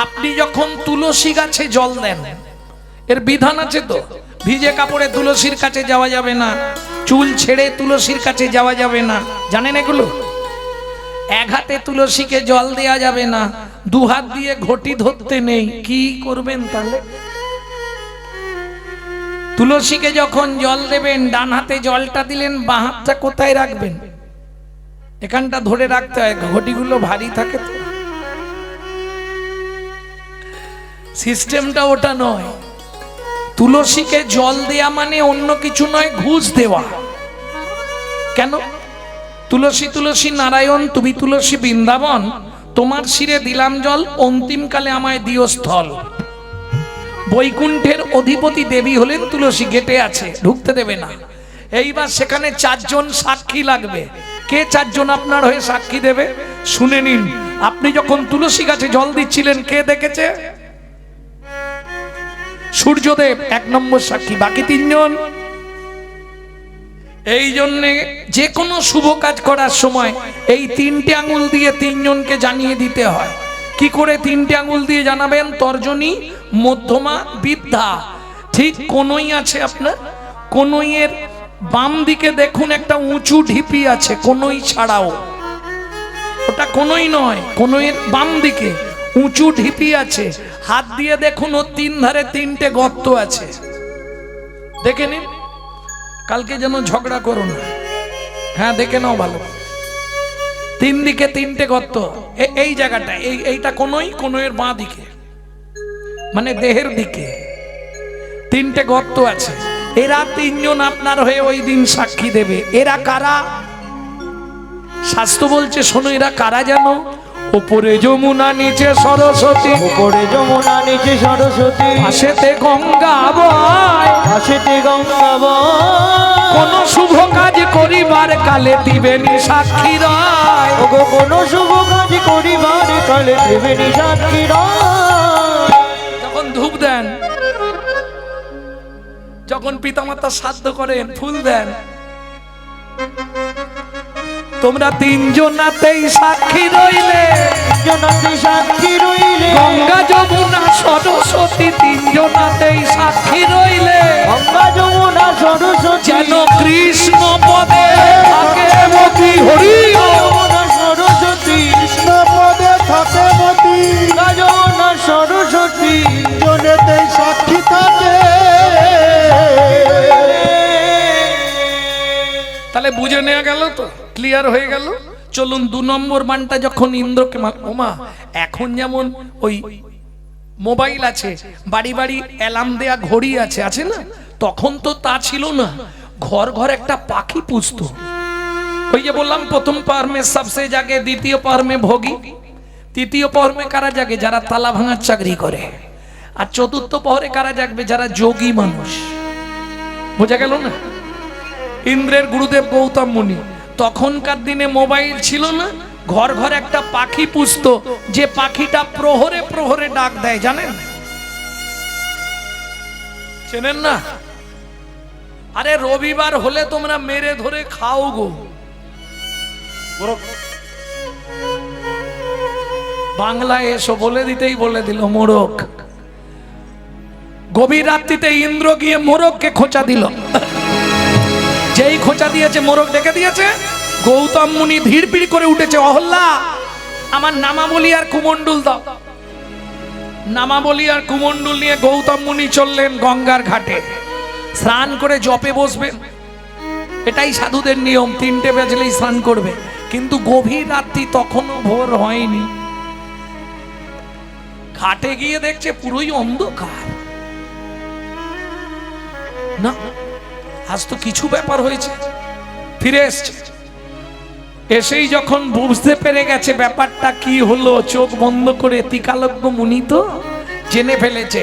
আপনি যখন তুলসী গাছে জল দেন, এর বিধান আছে তো, ভিজে কাপড়ে তুলসীর কাছে যাওয়া যাবে না, চুল ছেড়ে তুলসীর কাছে যাওয়া যাবে না, জানেন এগুলো? এক হাতে তুলসীকে জল দেয়া যাবে না, দু হাত দিয়ে ঘটি ধরতে নেই। কি করবেন তাহলে? তুলসীকে যখন জল দেবেন, ডান হাতে জলটা দিলেন, বাঁ হাতটা কোথায় রাখবেন? এখানটা ধরে রাখতে হয়, ঘটিগুলো ভারী থাকে তো। সিস্টেমটা ওটা নয়। তুলসীকে জল দেয়া মানে অন্য কিছু নয়, ঘুষ দেওয়া। কেন? তুলসী তুলসী নারায়ণ, তুমি তুলসী বৃন্দাবন, তোমার শিরে দিলাম জল, অন্তিমকালে আমায় দিও স্থল। বৈকুণ্ঠের অধিপতি দেবী হলেন তুলসী, গেটে আছে, ঢুকতে দেবে না। এইবার সেখানে চারজন সাক্ষী লাগবে। কে চারজন আপনার হয়ে সাক্ষী দেবে? শুনে নিন। আপনি যখন তুলসী গাছে জল দিচ্ছিলেন, কে দেখেছে? সূর্যদেব এক নম্বর সাক্ষী, বাকি তিনজন। এই জন্যে যে কোনো শুভ কাজ করার সময় এই তিনটে আঙুল দিয়ে তিনজনকে জানিয়ে দিতে হয়। কি করে তিনটে আঙুল দিয়ে জানাবেন? তর্জনী, মধ্যমা, বৃদ্ধা। ঠিক কোনই আছে আপনার, কোনইয়ের বাম দিকে দেখুন একটা উঁচু ঢিপি আছে, কোনই ছাড়াও, ওটা কোনই নয়, কোনইয়ের বাম দিকে উঁচু ঢিপি আছে। হাত দিয়ে দেখুন, ও তিন ধারে তিনটে গর্ত আছে, দেখে নিন। কালকে যেন ঝগড়া করো না, হ্যাঁ দেখে নাও ভালো। তিন দিকে তিনটে গর্ত, এই জায়গাটা, এইটা কোনইয়ের বাঁ দিকে, মানে দেহের দিকে তিনটে গর্ত আছে। এরা তিনজন আপনার হয়ে ওই দিন সাক্ষী দেবে। এরা কারা? শাস্ত্র বলছে, শোনো, এরা কারা জানো? উপরে যমুনা, নিচে সরস্বতী, উপরে যমুনা, নিচে সরস্বতী, পাশেতে গঙ্গা বয়, পাশেতে গঙ্গা বয়। কোন শুভ কাজ করিবার কালে দিবেনি সাক্ষী রায়। ওগো কোন শুভ কাজ করিবার কালে দিবেনি সাক্ষী রায়। যখন ধূপ দেন, যখন পিতামাতা শ্রাদ্ধ করেন, ফুল দেন, তোমরা তিনজনাতেই সাক্ষী রইলে, তিনজনাতেই সাক্ষী রইলে, গঙ্গা যমুনা সরস্বতী তিনজনাতেই সাক্ষী রইলে, গঙ্গা যমুনা সরস্বতী যেন কৃষ্ণ পদে থাকে মতি। হরি যমুনা সরস্বতী, কৃষ্ণ পদে থাকে মতি। গঙ্গা যমুনা সরস্বতী জনেতেই সাক্ষী থাকে। তাহলে বুঝে নেওয়া গেল তো, ক্লিয়ার হয়ে গেল। চলুন 2 নম্বর মানটা যখন ইন্দ্রকে, ওমা এখন যেমন ওই মোবাইল আছে, বাড়ি বাড়ি অ্যালার্ম দেয়া ঘড়ি আছে, আছে না? তখন তো তা ছিল না, ঘর ঘর একটা পাখি পুষতো। ওই যে বললাম, প্রথম পহর মে সবসে জাগে, দ্বিতীয় পহর মে ভোগী, তৃতীয় পহর মে কারা জাগে? যারা তালা ভাঙার চাকরি করে। আর চতুর্থ পহরে কারা জাগবে? যারা যোগী মানুষ। বোঝা গেল না? ইন্দ্রের গুরুদেব গৌতম মুনি, তখনকার দিনে মোবাইল ছিল না, ঘর ঘর একটা পাখি পুষতো, যে পাখিটা প্রহরে প্রহরে ডাক দেয়, জানেন? চেনেন না? আরে রবিবার হলে তোমরা মেরে ধরে খাও গো। বাংলায় এসো বলে দিতেই বলে দিল, মোরগ। গভীর রাত্রিতে ইন্দ্র গিয়ে মোরগকে খোঁচা দিল। যেই খোঁচা দিয়েছে, মোরগ ডেকে দিয়েছে, গৌতম মুনি ধীরপিড় করে উঠেছে, অহল্যা আমার নামাবলী আর কুমন্ডল দাও। নামাবলী আর কুমন্ডল নিয়ে গৌতম মুনি চললেন গঙ্গার ঘাটে। স্নান করে জপে বসবেন, এটাই সাধুদের নিয়ম, 3টে বাজলেই স্নান করবে। কিন্তু গভীর রাত্রি, তখনও ভোর হয়নি। ঘাটে গিয়ে দেখছে পুরোই অন্ধকার। না, আজ তো কিছু ব্যাপার হয়েছে। ফিরে এসছে, এসেই যখন বুঝতে পেরে গেছে ব্যাপারটা কি হলো, চোখ বন্ধ করে ত্রিকালজ্ঞ মুনি তো জেনে ফেলেছে।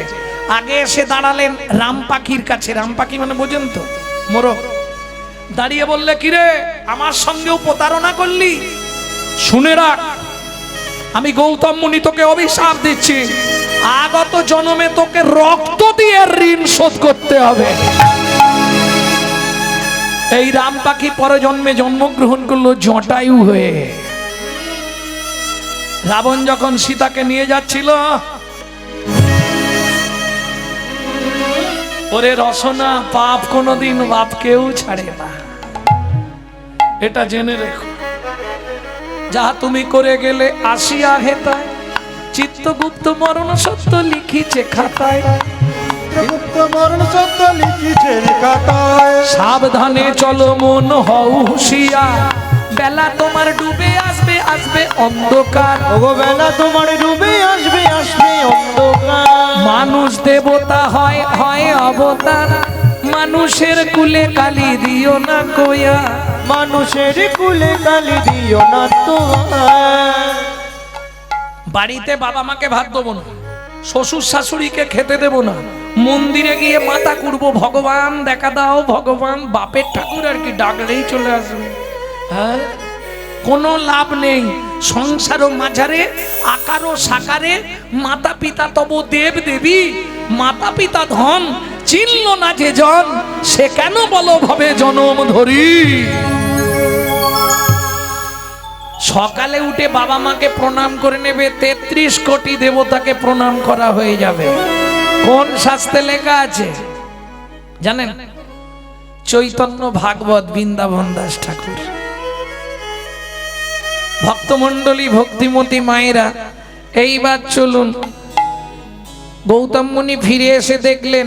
আগে এসে দাঁড়ালেন রাম পাখির কাছে। রাম পাখি মানে বোঝেন তো, মোরগ। দাঁড়িয়ে বললে, কিরে আমার সঙ্গেও প্রতারণা করলি? শুনে রাখ, আমি গৌতম মুনি তোকে অভিশাপ দিচ্ছি, আগত জন্মে তোকে রক্ত দিয়ে ঋণ শোধ করতে হবে। এই রাম পাখি পরে জন্মে জন্মগ্রহণ করলো জটায়ু হয়ে। রাবণ যখন সীতাকে নিয়ে যাচ্ছিল, ওরে রসনা, পাপ কোনোদিন বাপকেও ছাড়ে না, এটা জেনে রেখো। যাহা তুমি করে গেলে আসিয়া হেতায়, চিত্তগুপ্ত মরণ সত্য লিখিছে খাতায়। সাবধানে চলো মন হও হুঁশিয়ার, বেলা তোমার ডুবে আসবে আসবে অন্ধকার। ওগো বেলা তোমার ডুবে আসবে আসবে অন্ধকার। মানুষ দেবতা হয় হয় অবতার, মানুষের কুলে কালি দিও না কোয়া। মানুষের কুলে কালি দিও না তো। বাড়িতে বাবা মাকে ভাত দেবো না, শ্বশুর শাশুড়িকে খেতে দেবো না, মন্দিরে গিয়ে মাথা কুড়বো, ভগবান দেখা দাও ভগবান, বাপের ঠাকুর আর কি ডাকলেই চলে আসবে। হ্যাঁ, কোনো লাভ নেই। সংসার ও মাঝারে আকার ও সাকারে, মাতা পিতা তব দেব দেবী, মাতা পিতা ধন চিনল না যে জন, সে কেন বলো ভবে জনম ধরি। সকালে উঠে বাবা মাকে প্রণাম করে নেবে, 33 কোটি দেবতাকে প্রণাম করা হয়ে যাবে। কোন শাস্ত্রে লেখা আছে জানেন? চৈতন্য ভাগবত, বৃন্দাবন দাস ঠাকুর। ভক্তমণ্ডলী, ভক্তিমতী মায়েরা, এইবার চলুন। গৌতম মুনি ফিরে এসে দেখলেন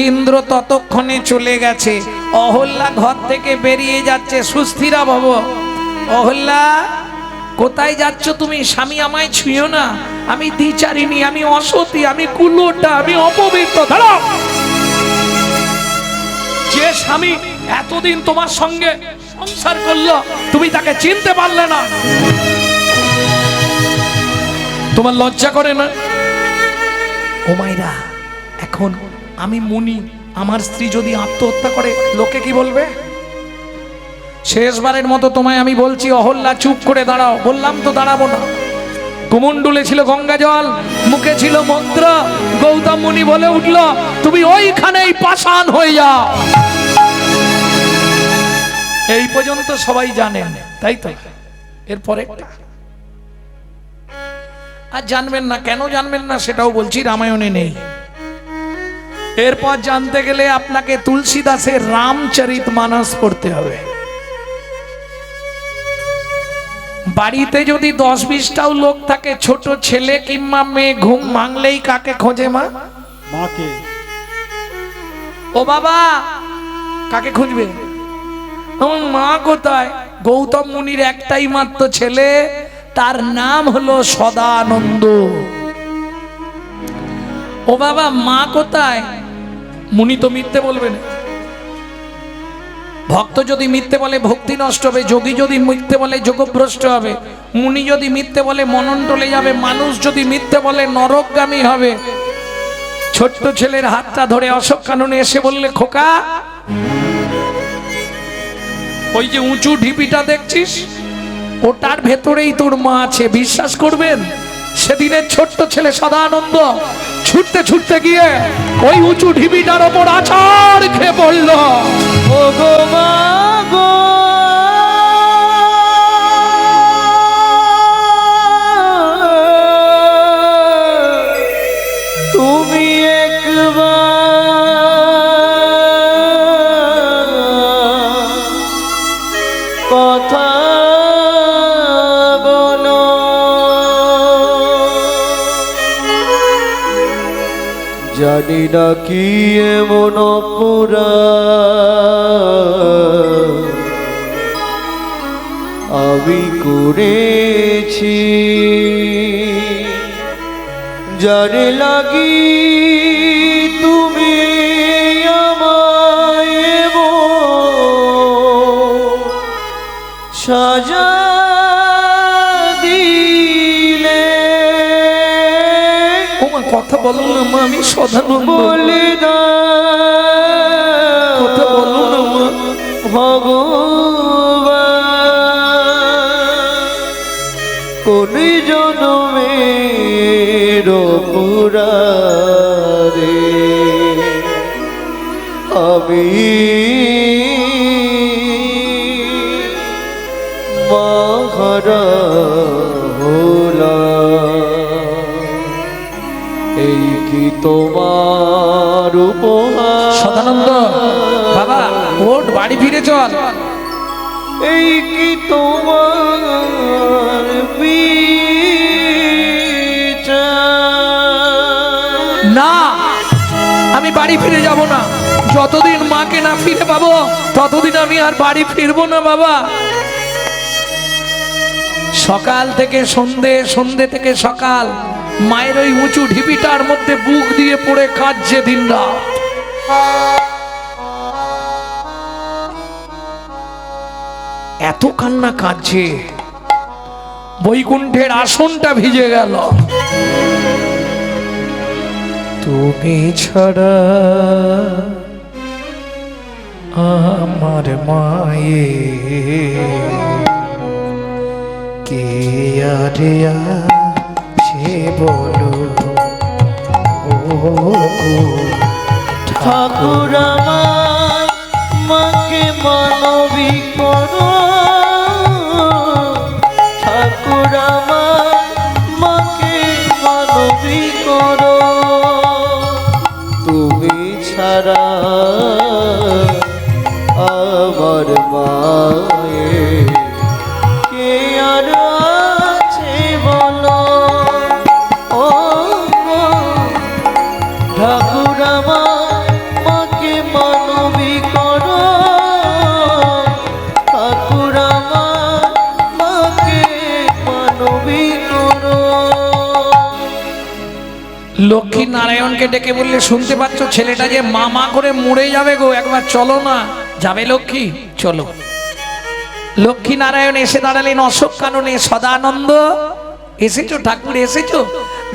ইন্দ্র ততক্ষণে চলে গেছে। অহল্যা ঘর থেকে বেরিয়ে যাচ্ছে, সুস্থিরা ভব। অহল্যা, কোথায় যাচ্ছ তুমি? স্বামী আমায় ছুঁয়ো না, আমি দ্বিচারিণী, আমি অসতী, আমি কুলোটা, আমি অপবিত্র। দাঁড়াও! যে স্বামী এতদিন তোমার সঙ্গে সংসার করলো, তুমি তাকে চিনতে পারলে না? তোমার লজ্জা করে না? ও মাইরা, এখন আমি মুনি, আমার স্ত্রী যদি আত্মহত্যা করে লোকে কি বলবে? শেষবারের মতো তোমায় আমি বলছি অহল্যা, চুপ করে দাঁড়াও। বললাম তো দাঁড়াবো না। কুমণ্ডলে ছিল গঙ্গা জল, মুখে ছিল মন্ত্র। গৌতম মুনি বলে উঠল, তুমি ওইখানেই পাষাণ হয়ে যাও। এই পর্যন্ত সবাই জানেন, তাই তো? এরপরে আর জানবেন না। কেন জানবেন না সেটাও বলছি, রামায়ণে নেই। এরপর জানতে গেলে আপনাকে তুলসী দাসের রামচরিতমানস পড়তে হবে। বাড়িতে যদি 10-20টাও লোক থাকে, ছোট ছেলে কিংবা মেয়ে ঘুম ভাঙলেই কাকে খোঁজে? মা, মাকে। ও বাবা, কাকে খুঁজবে? আমার মা কোথায়? গৌতম মুনির একটাই মাত্র ছেলে, তার নাম হলো সদানন্দ। ও বাবা, মা কোথায়? মুনি তো মিথ্যে বলবেন। ভক্ত যদি মিথ্যে বলে ভক্তি নষ্ট হবে, যোগী যদি মিথ্যে বলে যোগভ্রষ্ট হবে, মুনি যদি মিথ্যে বলে মনন টলে যাবে, মানুষ যদি মিথ্যে বলে নরকগামী হবে। ছোট্ট ছেলের হাতটা ধরে অশোক কাননে এসে বললে, খোকা, ওই যে উঁচু ঢিপিটা দেখছিস, ওটার ভেতরেই তোর মা আছে। বিশ্বাস করবেন, সেদিনের ছোট্ট ছেলে সদানন্দ ছুটতে ছুটতে গিয়ে ওই উঁচু ঢিপিটার ওপর আছাড় খেয়ে পড়ল। ও গো মা গো, তুমি একবার কথা বলো, জানি না কি এমন অপরাধ আমি করেছি, জানে লাগি তুমি আমায় সাজা দিলে। কথা বলো না মা, আমি সদানন্দ। বলে কথা বলো না মা। ভগবান কোন জনমের পুরারে আমি মাহারা হলাম। এই কি তোমার উপহার? সদানন্দ বাবা ওঠ, বাড়ি ফিরে চল। এই কি তোমার বিচার? না, আমি বাড়ি ফিরে যাব না। যতদিন মাকে না ফিরে পাবো ততদিন আমি আর বাড়ি ফিরবো না বাবা। সকাল থেকে সন্ধে, সন্ধে থেকে সকাল, মায়ের ওই উঁচু ঢিপিটার মধ্যে বুক দিয়ে পড়ে কাঁদছে দিনরাত। এত কান্না কাঁদছে, বৈকুণ্ঠের আসনটা ভিজে গেল। তুমি ছাড়া আমার মায়ে কে আরে সে বলো ও গো ঠাকুর আমার মাকে মানবী করো, ঠাকুর আমার মাকে মানবী করো। তুমি ছাড়া আমার মায়ে কে আর আছে বলো ও গো। ঠাকুর আমার মাকে মানবী করো, ঠাকুর আমার মাকে মানবী করো। লক্ষ্মী নারায়ণকে ডেকে বললে, শুনতে পাচ্ছ ছেলেটা যে মা মা করে মরে যাবে গো, একবার চলো না। যাবে লক্ষ্মী? চলো। লক্ষ্মী নারায়ণ এসে দাঁড়ালেন অশোক কাননে। সদানন্দ এসেছো ঠাকুর, এসেছো?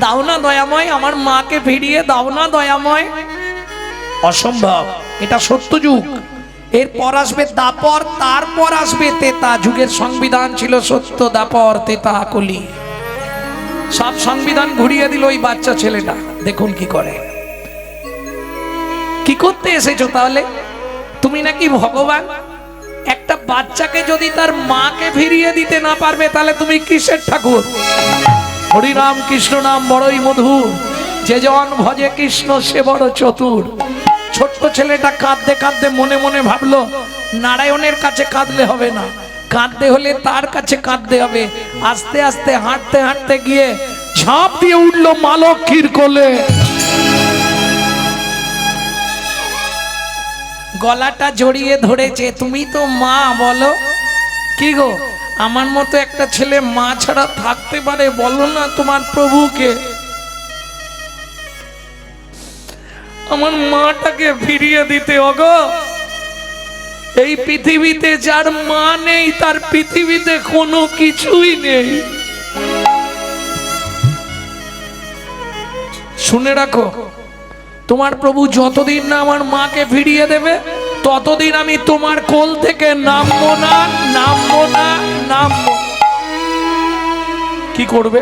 দাও না দয়াময়, আমার মাকে ফিরিয়ে দাও না দয়াময়। অসম্ভব, এটা সত্য যুগ। এরপর আসবে দাপর, তারপর আসবে তেতা। যুগের সংবিধান ছিল সত্য, দাপর, তেতা, কলি। সব সংবিধান ঘুরিয়ে দিল ওই বাচ্চা ছেলেটা। দেখুন কি করে। কি করতে এসেছো তাহলে? তুমি নাকি ভগবান? একটা বাচ্চাকে যদি তার মাকে ফিরিয়ে দিতে না পারবে তাহলে তুমি কিসের ঠাকুর? হরিনাম কৃষ্ণ নাম বড়ই মধুর, যে জন ভজে কৃষ্ণ সে বড় চতুর। ছোট্ট ছেলেটা কাঁদতে কাঁদতে মনে মনে ভাবলো, নারায়ণের কাছে কাঁদলে হবে না, কাঁদতে হলে তার কাছে কাঁদতে হবে। আস্তে আস্তে হাঁটতে হাঁটতে গিয়ে ঝাঁপ দিয়ে উঠলো মা লক্ষ্মীর কোলে। গলাটা জড়িয়ে ধরেছে, তুমি তো মা, বলো। কি গো, আমার মতো একটা ছেলে মা ছাড়া থাকতে পারে? বলো না তোমার প্রভুকে, আমার মাটাকে ফিরিয়ে দিতে। ওগো, এই পৃথিবীতে যার মা নেই তার পৃথিবীতে কোনো কিছুই নেই। শুনে রাখো, তোমার প্রভু যতদিন না আমার মাকে ফিরিয়ে দেবে ততদিন আমি তোমার কোল থেকে নামবো না, নামবো না, নামবো। কি করবে?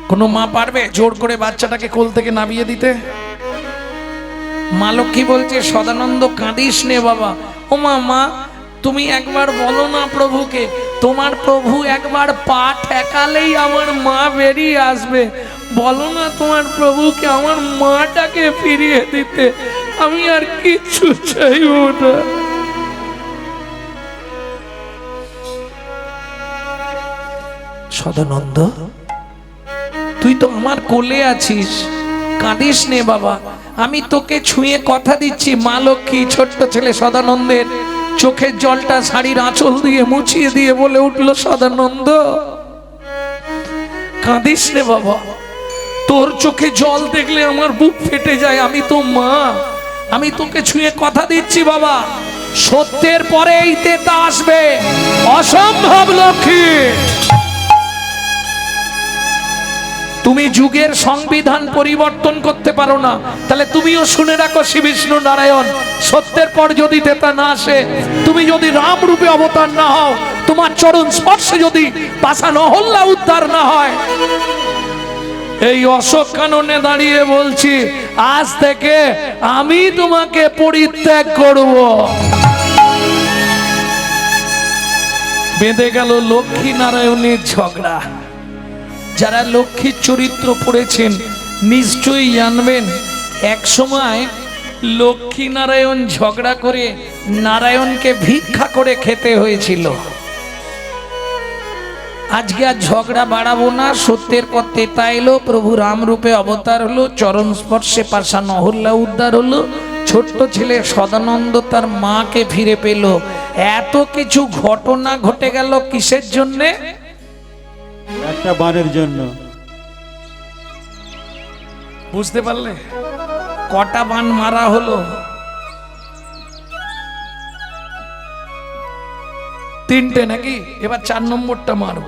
কোনো মা পারবে জোর করে বাচ্চাটাকে কোল থেকে নামিয়ে দিতে? মা লক্ষ্মী বলছে, সদানন্দ কাঁদিস নে বাবা। ও মা, মা তুমি একবার বলো না প্রভুকে, তোমার প্রভু একবার পা ঠেকালেই আমার মা বেরিয়ে আসবে। বলো না তোমার প্রভুকে আমার মাটাকে ফিরিয়ে দিতে, আমি আর কিচ্ছু চাইব না। সদানন্দ, তুই তো আমার কোলে আছিস, কাঁদিস নে বাবা। আমি তোকে ছুঁয়ে কথা দিচ্ছি, মা লক্ষ্মী ছোট্ট ছেলে সদানন্দের চোখের জলটা শাড়ির আঁচল দিয়ে মুছিয়ে দিয়ে বলে উঠল, সদানন্দ কাঁদিস নে বাবা, তোর চোখে জল দেখলে আমার বুক ফেটে যায়। আমি তো মা, আমি তোকে ছুঁয়ে কথা দিচ্ছি বাবা, সত্যের পরে এই তেতা আসবে। অসম্ভব লক্ষ্মী, তুমি যুগের সংবিধান পরিবর্তন করতে পারো না, তাহলে তুমিও শুনে রাখো শ্রী বিষ্ণু নারায়ণ, সত্যের পর যদি তেতা না আসে, তুমি যদি রাম রূপে অবতার না হও, তোমার চরণ স্পর্শে যদি পাষাণ অহল্যা উদ্ধার না হয়, এই অশোক কাননে দাঁড়িয়ে বলছি, আজ থেকে আমি তোমাকে পরিত্যাগ করব। বেঁধে গেল লক্ষ্মী নারায়ণের ঝগড়া। যারা লক্ষ্মীর চরিত্র পড়েছেন নিশ্চয়ই জানবেন, এক সময় লক্ষ্মী নারায়ণ ঝগড়া করে নারায়ণকে ভিক্ষা করে খেতে হয়েছিল। আজকে আর ঝগড়া বাড়াবো না, সত্যের পর তেতা এলো, প্রভু রাম রূপে অবতার হলো, চরণ স্পর্শে পাষাণ অহল্যা উদ্ধার হলো, ছোট্ট ছেলে সদানন্দ তার মাকে ফিরে পেল। এত কিছু ঘটনা ঘটে গেল কিসের জন্যে? একটা বানের জন্য। বুঝতে পারলে? কটা বান মারা হলো? 3টে নাকি? এবার 4 নম্বরটা মারব।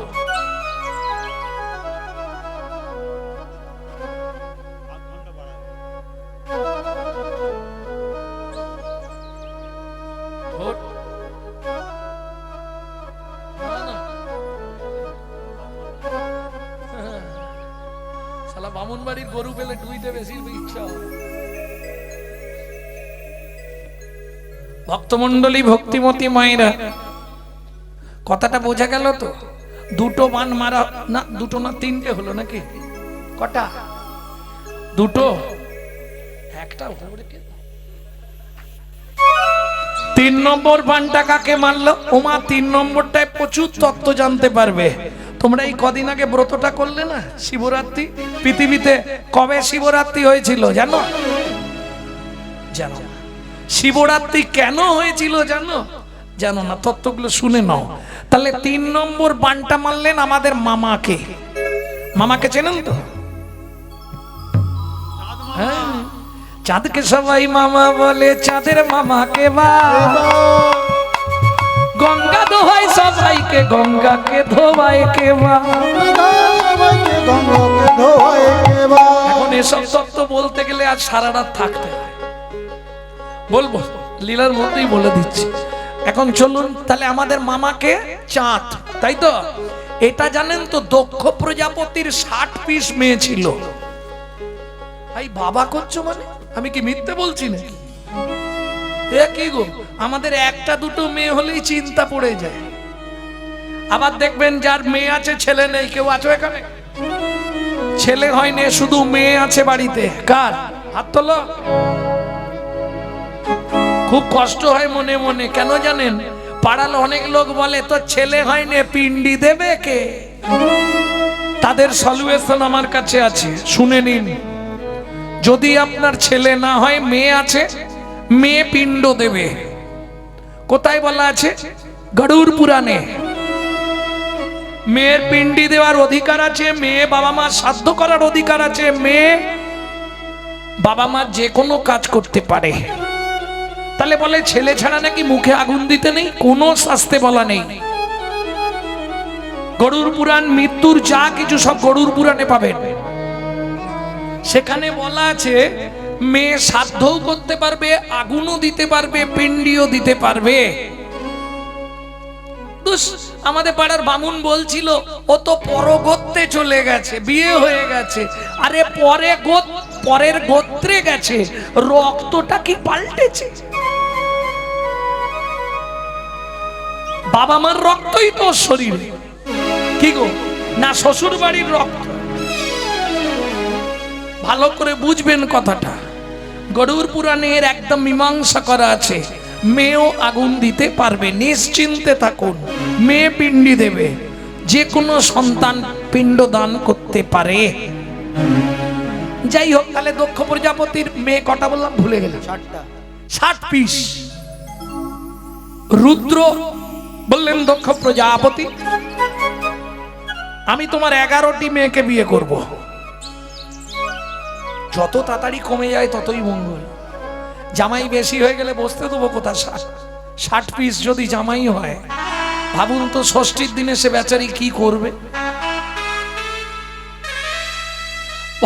বামুন বাড়ির গরু পেলে ডুইতে বেশি ইচ্ছা হয়। ভক্তমন্ডলী, ভক্তিমতী মায়েরা, কথাটা বোঝা গেল তো? 2টো বান মারা, না 2টো না 3টে হলো নাকি? কটা? 2টো, একটা। 3 নম্বর বানটা কাকে মারলো? ওমা 3 নম্বরটায় প্রচুর তত্ত্ব জানতে পারবে। তোমরা এই কদিন আগে ব্রতটা করলে না, শিবরাত্রি। পৃথিবীতে কবে শিবরাত্রি হয়েছিল জানো? জানো? শিবরাত্রি কেন হয়েছিল জানো? জানো না? তত্ত্বগুলো শুনে নাও। তাহলে 3 নম্বর বানটা মারলেন আমাদের মামাকে। মামাকে চেনেন তো? হ্যাঁ, চাঁদকে সবাই মামা বলে, চাঁদের মামাকে বা গঙ্গা দোহাই সবাইকে, গঙ্গাকে ধোবাই কে বা। এখন এসব তত্ত্ব বলতে গেলে আজ সারা রাত থাকতে হয়। বলবো, লীলার মধ্যেই বলে দিচ্ছি। এখন চলুন, তাহলে আমাদের মামাকে চাঁদ, তাই তো? এটা জানেন তো, দক্ষ প্রজাপতির 60 পিস মেয়ে ছিল। এই বাবা করছো মানে? আমি কি মিথ্যে বলছি না? কি গো, আমাদের 1টা 2টো মেয়ে হলেই চিন্তা পড়ে যায়। আবার দেখবেন যার মেয়ে আছে ছেলে নেই। কেউ আছো এখানে? ছেলে হয়নি, শুধু মেয়ে আছে বাড়িতে। কার? হাত তোলো। খুব কষ্ট হয় মনে মনে। কেন জানেন? পাড়ার অনেক লোক বলে, তো ছেলে হয়নি, পিন্ডি দেবে কে? তাদের সলিউশন আমার কাছে আছে, শুনে নিন। যদি আপনার ছেলে না হয়, মেয়ে আছে, মেয়ে পিণ্ড দেবে। কোথায় বলা আছে? গরুড় পুরাণে। মেয়ের পিণ্ডি দেওয়ার অধিকার আছে, মেয়ে বাবা মা শ্রাদ্ধ করার অধিকার আছে, মেয়ে বাবা মা যে কোনো কাজ করতে পারে। তাহলে বলে ছেলে ছাড়া নাকি মুখে আগুন দিতে নেই? কোনো শাস্ত্রে বলা নেই। গরুড় পুরাণ, মৃত্যুর যা কিছু সব গরুড় পুরাণে পাবেন। সেখানে বলা আছে মেয়ে শ্রাদ্ধও করতে পারবে, আগুনও দিতে পারবে, পিণ্ডিও দিতে পারবে। আমাদের পাড়ার বামুন বলছিল, ও তো পরগোত্রে চলে গেছে, বিয়ে হয়ে গেছে। আরে পরের গোত্রে গেছে, রক্তটা কি পাল্টেছে? বাবা মার রক্তই তো শরীরে। কি গো, না শ্বশুর বাড়ির রক্ত? ভালো করে বুঝবেন কথাটা। গরুড় পুরাণের একদম মীমাংসা করা আছে। মেয়েও আগুন দিতে পারবে, নিশ্চিন্তে থাকুন। মেয়ে পিণ্ডি দেবে, যে কোনো সন্তান পিণ্ড দান করতে পারে। যাই হোক, তাহলে দক্ষ প্রজাপতির মেয়ে কটা বললাম? ভুলে গেলাম। 60 পিস। রুদ্র বললেন, দক্ষ প্রজাপতি, আমি তোমার 11টি মেয়েকে বিয়ে করব। যত তাড়াতাড়ি কমে যায় ততই মঙ্গল। জামাই বেশি হয়ে গেলে বসতে দেবো কোথা? 60 পিস যদি জামাই হয়, ভাবুন তো ষষ্ঠীর দিনে সে বেচারি কি করবে।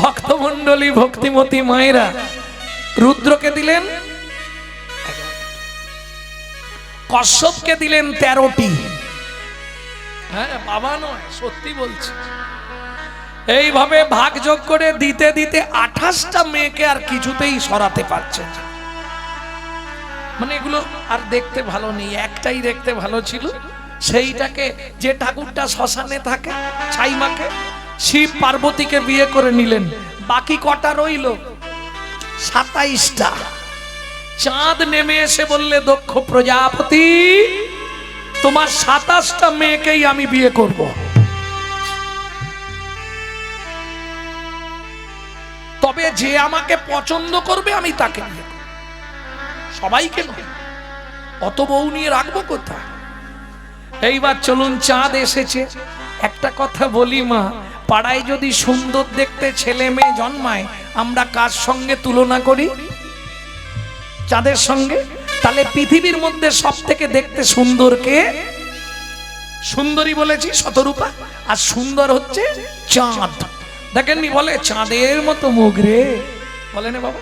ভক্তমন্ডলী, ভক্তিমতী মায়েরা, রুদ্রকে দিলেন, কশ্যপকে দিলেন 13টি। হ্যাঁ, বাবা নয়, সত্যি বলছি। এইভাবে ভাগযোগ করে দিতে দিতে 28টা মেয়েকে আর কিছুতেই সরাতে পারছে না। মানে এগুলো আর দেখতে ভালো নেই, একটাই দেখতে ভালো ছিল। সেইটাকে, যে ঠাকুরটা শ্মশানে থাকে, ছাইমাকে, শিব পার্বতীকে বিয়ে করে নিলেন, বাকি কটা রইল? 27টা। চাঁদ নেমে এসে বললে, দক্ষ প্রজাপতি, তোমার 27টা মেয়েকেই আমি বিয়ে করব। তবে যে আমাকে পছন্দ করবে আমি তাকে বিয়ে করব, সবাইকে নয়। অত বউ নিয়ে রাখবো কোথায়? এইবার চলুন, চাঁদ এসেছে। একটা কথা বলি মা, পাড়ায় যদি সুন্দর দেখতে ছেলে মেয়ে জন্মায়, আমরা কার সঙ্গে তুলনা করি? চাঁদের সঙ্গে। তাহলে পৃথিবীর মধ্যে সব থেকে দেখতে সুন্দর কে? সুন্দরী বলেছি শতরূপা, আর সুন্দর হচ্ছে চাঁদ। দেখেননি বলে চাঁদের মতো মুখ রে, বলে না বাবা,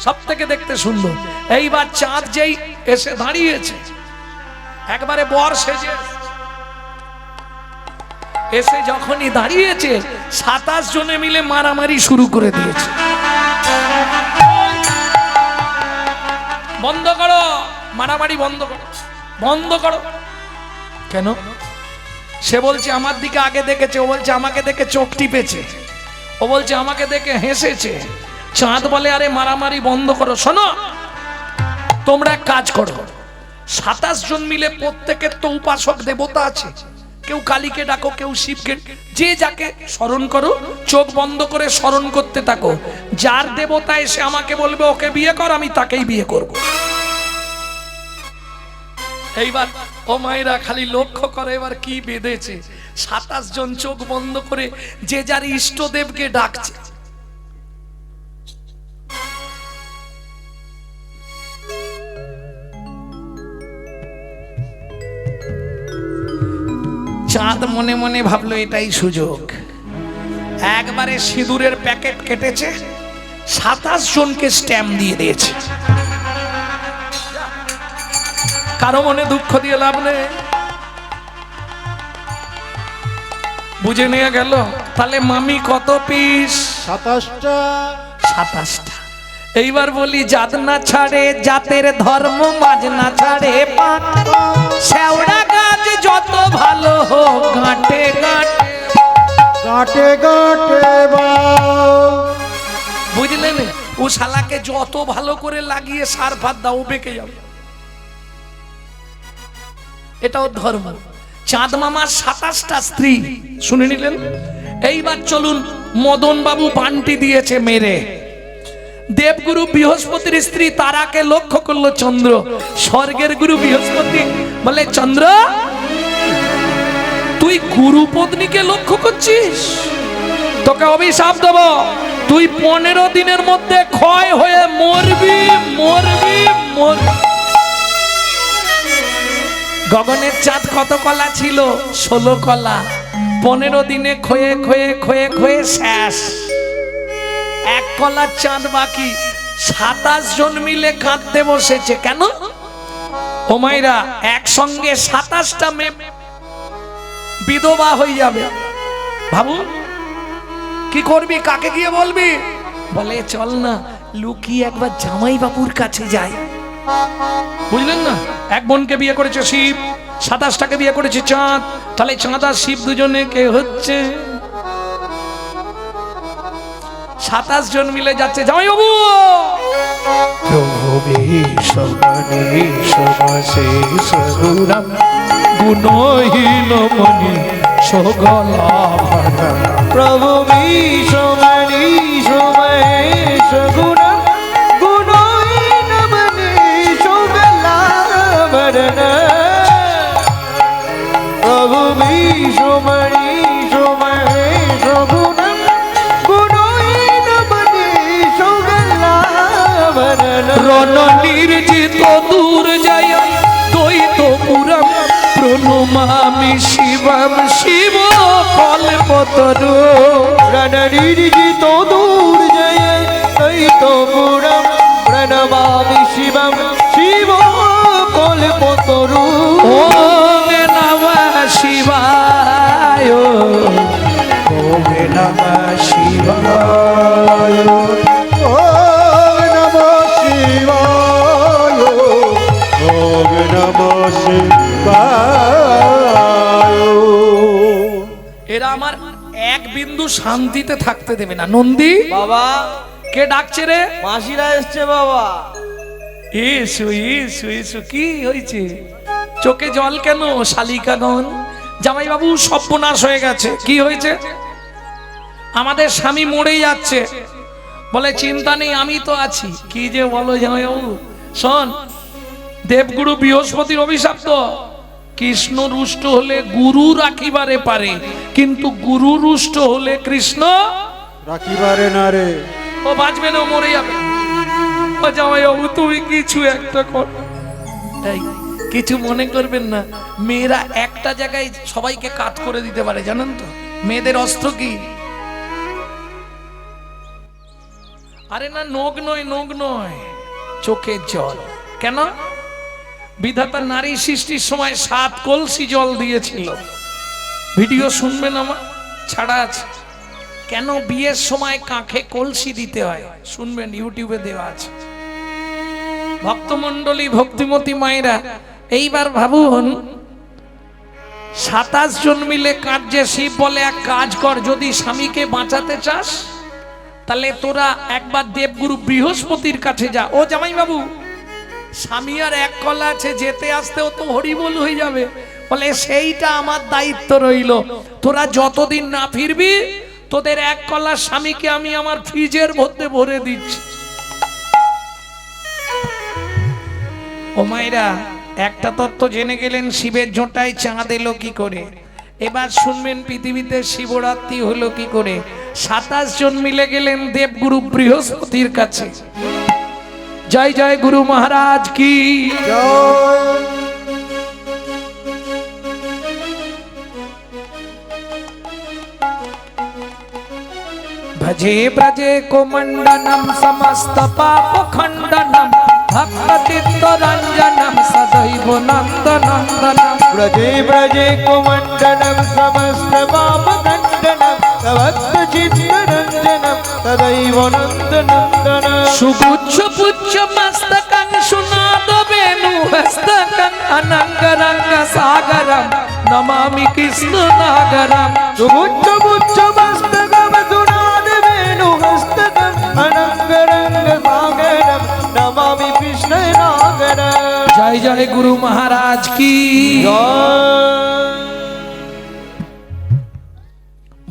সব থেকে দেখতে সুন্দর। এইবার চাঁদ যেই এসে দাঁড়িয়েছে, একবারে বর সেজে এসে যখনই দাঁড়িয়েছে, 27 জনে মিলে মারামারি শুরু করে দিয়েছে। বন্ধ করো মারামারি, বন্ধ করো, বন্ধ করো। কেন? সে বলছে আমার দিকে আগে দেখেছে, ও বলছে আমাকে দেখে চোখ টিপেছে, ও বলছে আমাকে দেখে হেসেছে। চাঁদ বলে আরে মারামারি বন্ধ করো। শোনো, তোমরা এক কাজ করো, 27 জন মিলে প্রত্যেকের তো উপাসক দেবতা আছে, কেউ কালীকে ডাকো, কেউ শিবকে, যে যাকে স্মরণ করো, চোখ বন্ধ করে স্মরণ করতে থাকো। যার দেবতা এসে আমাকে বলবে ওকে বিয়ে কর, আমি তাকেই বিয়ে করব। এইবার ও মায়েরা খালি লক্ষ্য করে এবার কি বেঁধেছে। 27 জন চোখ বন্ধ করে যে যার ইষ্টদেবকে ডাকছে। চাঁদ মনে মনে ভাবলো এটাই সুযোগ। একবারে সিঁদুরের প্যাকেট কেটেছে, 27 জনকে স্ট্যাম্প দিয়ে দিয়েছে। কারো মনে দুঃখ দিয়ে লাভ নেই, বুঝে নিয়ে গেল। তাহলে মামি কত পিস? 27টা। 27টা। এইবার বলি, জাত না ছাড়ে জাতের ধর্ম, মাঝ না ছাড়ে পাক। শেওড়া গাছ যত ভালো হোক, গাঁটে গাঁটে গাঁটে গাঁটে বুঝলেন? ও শালাকে যত ভালো করে লাগিয়ে সার ভাত দাও, বেঁকে যাবে। এটাও ধর্ম। চাঁদ মামার 27টা স্ত্রী, শুনে নিলেন। এইবার চলুন, মদন বাবু বান্টি দিয়েছে মেরে। দেবগুরু বৃহস্পতির স্ত্রী তারাকে লক্ষ্য করলো চন্দ্র। স্বর্গের গুরু বৃহস্পতি বলে, চন্দ্র তুই গুরু পত্নীকে লক্ষ্য করছিস, তোকে অভিশাপ দেব, তুই 15 দিনের মধ্যে ক্ষয় হয়ে মরবি মরবি মরবি। গগনের চাঁদ কত কলা ছিল? 16 কলা। 15 দিনে ক্ষয়ে ক্ষয়ে ক্ষয়ে ক্ষয়ে শেষ, 1 কলার চাঁদ বাকি। 27 জন মিলে কাঁদতে বসেছে। কেন? ও মাইরা, একসঙ্গে 27টা মেয়ে বিধবা হয়ে যাবে। ভাবুন কি করবি, কাকে গিয়ে বলবি? বলে চল না লুকিয়ে একবার জামাই বাবুর কাছে যাই। বুঝলেন না? এক বোনকে বিয়ে করেছে শিব, 27টাকে বিয়ে করেছে চাঁদ। তাহলে চাঁদ আর শিব দুজনে কে হচ্ছে? 27 জন মিলে যাচ্ছে জামাই বাবু। গুণহীন মনি সগলা প্রভু বিশ্বমণি সোমেশ গুণম গুণহীন মনি শুক্লাভরণ। প্রভু বিশ্বমণি সোমেশ গুণম গুণহীন মনি শুক্লাভরণ। রণ নির্জিত দূর যায় দ্বৈতপুরম, প্রণমামি শিবম শিব কল্পতরু। রণ নির্জিত দূর জয় দ্বৈতপুরম, প্রণমামি শিবম শিব কল্পতরু। ওম নমঃ শিবায়, ওম নমঃ শিবায়, ওম নমঃ শিবায়, ওম নমঃ শিবায়। এরা আমার এক কিন্তু শান্তিতে থাকতে দেবে না। নন্দী বাবা, কে ডাকছে রে? মাসিরা এসছে বাবা। এসো এসো এসো, কি হয়েছে? চোখে জল কেন শালিকাগণ? জামাইবাবু সর্বনাশ হয়ে গেছে। কি হয়েছে? আমাদের স্বামী মরেই যাচ্ছে। বলে চিন্তা নেই, আমি তো আছি। কি যে বলো জামাইবাবু, শোন, দেবগুরু বৃহস্পতির অভিশাপ তো। কৃষ্ণ রুষ্ট হলে গুরু রাখিবারে পারে, কিন্তু গুরু রুষ্ট হলে কৃষ্ণ রাখিবারে না রে। ও বাঁচবে না, ও মরে যাবে। ও জামাইবাবু তুমি কিছু একটা কর। এই, কিছু মনে করবেন না, মেয়েরা একটা জায়গায় সবাইকে কাট করে দিতে পারে, জানেন তো? মেয়েদের অস্ত্র কি? আরে না, নখ নয়, নখ নয়, চোখের জল। কেন? বিধাতা নারী সৃষ্টির সময় 7 কলসি জল দিয়েছিল। ভিডিও শুনবেন আমার, ছাড়া আছে। কেন বিয়ের সময় কাঁখে কলসি দিতে হয় শুনবেন, ইউটিউবে দেওয়া আছে। ভক্তমণ্ডলী, ভক্তিমতী মায়েরা, এইবার ভাবুন 27 জন মিলে কাঁদছে। শিব বলে এক কাজ কর, যদি স্বামীকে বাঁচাতে চাস তাহলে তোরা একবার দেবগুরু বৃহস্পতির কাছে যা। ও জামাই বাবু, স্বামী আর এক কলা আছে, যেতে আসতেও তো হরিবোল হয়ে যাবে। বলে সেইটা আমার দায়িত্ব রইল, তোরা যতদিন না ফিরবি তোদের এক কলা স্বামীকে আমি আমার ফ্রিজের মধ্যে ভরে দিচ্ছি। ও মায়েরা, একটা তত্ত্ব জেনে গেলেন, শিবের জোটায় চাঁদ এলো কি করে। এবার শুনবেন পৃথিবীতে শিবরাত্রি হলো কি করে। 27 জন মিলে গেলেন দেবগুরু বৃহস্পতির কাছে। জয় জয় গুরু মহারাজ কি জয়। भजे ब्रजे कोमंडनम समस्त पाप खंडनम भक्तचित्तरंजनम सदैव नंदनंदनम। ब्रजे ब्रजे कुमण्डलं समस्त पापखण्डनं भक्तचित्तरञ्जनं तदैव नन्दनन्दनं। सुगुच्छ पुच्छ मस्तकं सुनाद वेणु हस्तकं अनंगरंग सागरम नमामि कृष्ण नागरम। सुगुच्छ गुच्छ मस्तकं सुनाद वेणु हस्तकं अनंगरंग सागरं नमामि कृष्ण नागरं। जय जय गुरु महाराज की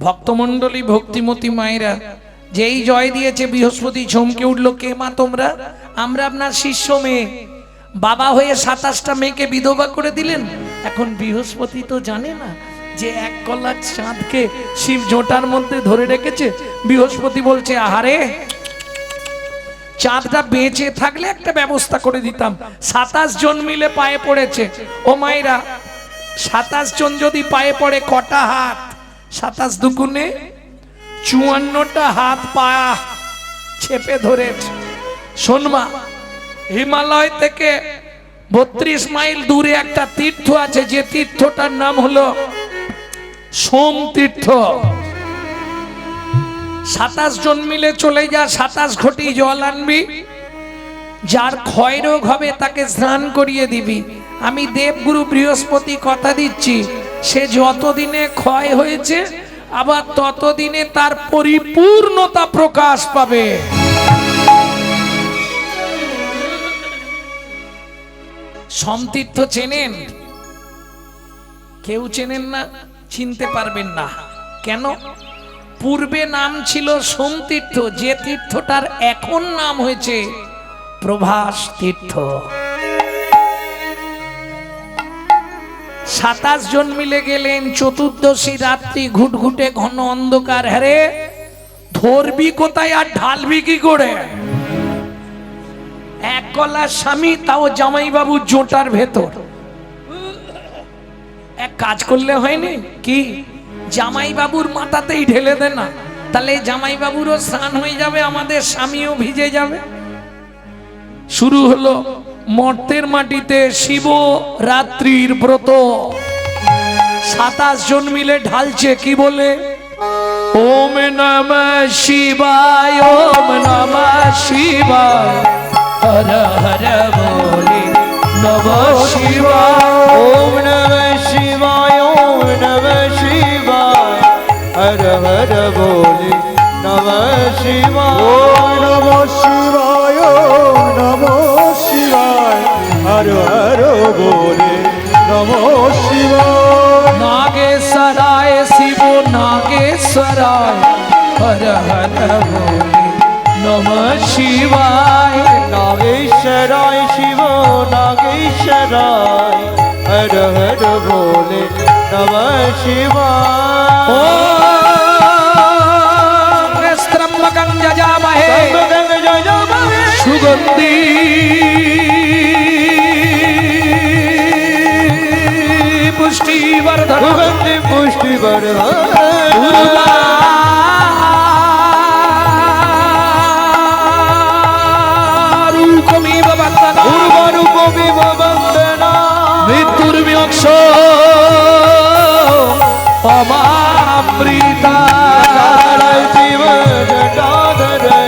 ভক্তমণ্ডলী, ভক্তিমতী মায়েরা, যেই জয় দিয়েছে বৃহস্পতি চমকে উঠলো। কে মা তোমরা? আমরা আপনার শিষ্য মেয়ে। বাবা হয়ে 27টা মেয়েকে বিধবা করে দিলেন। এখন বৃহস্পতি তো জানে না যে এক কলা চাঁদকে শিব জোটার মধ্যে ধরে রেখেছে। বৃহস্পতি বলছে, আহারে, চাঁদটা বেঁচে থাকলে একটা ব্যবস্থা করে দিতাম। 27 জন মিলে পায়ে পড়েছে। ও মায়েরা, 27 জন যদি পায়ে পড়ে কটা হাত? 27 দুগুণে 54টা হাত পা চেপে ধরেছে। শোনমা, হিমালয় থেকে 32 মাইল দূরে একটা তীর্থ আছে, যে তীর্থটার নাম হলো সোম তীর্থ। 27 জন মিলে চলে যা, 27 ঘটি জল আনবি। যার ক্ষয় রোগ হবে তাকে স্নান করিয়ে দিবি। আমি দেবগুরু বৃহস্পতি কথা দিচ্ছি, সে যতদিনে ক্ষয় হয়েছে আবার ততদিনে তার পরিপূর্ণতা প্রকাশ পাবে। সমতীর্থ চেনেন? কেউ চেনেন না, চিনতে পারবেন না। কেন? পূর্বে নাম ছিল সোমতীর্থ, যে তীর্থটার এখন নাম হয়েছে প্রভাস তীর্থ। 27 জন মিলে গেলেন। চতুর্দশী রাত্রি, ঘুটঘুটে ঘন অন্ধকার। হ্যারে, ধরবি কোথায় আর ঢালবি কি করে? এক কলা স্বামী, তাও জামাইবাবুর জোটার ভেতর। এক কাজ করলে হয়নি কি, জামাইবাবুর মাথাতেই ঢেলে দে না, তাহলে জামাইবাবুরও স্নান হয়ে যাবে, আমাদের স্বামীও ভিজে যাবে। শুরু হলো মর্তের মাটিতে শিব রাত্রির ব্রত। 27 জন মিলে ঢালছে, কি বলে? ওম নমঃ শিবায়, ওম নমঃ শিবায়, হর হর বলে নমঃ শিবায়। ओम नमः शिवाय ओम नमः शिवाय हर हर হর বলে নমঃ শিবায় নমঃ শিবায় নমঃ শিবায় হর হর বলে নমঃ শিবায় নাগেশ্বরায় শিব নাগেশ্বরায় হর হর বলে নমঃ শিবায়। নাগেশ্বরায় শিব নাগেশ্বরায় হর হর বলে নমঃ শিবায়। ওম ত্র্যম্বকং যজামহে সুগন্ধি পুষ্টিবর্ধন সুগন্ধি পুষ্টিবর্ধন উর্বারুকমিব বন্দনা উর্বারুকমিব বন্দনা মৃত্যুর্মোক্ষ অমামৃতা শিব জটাধরে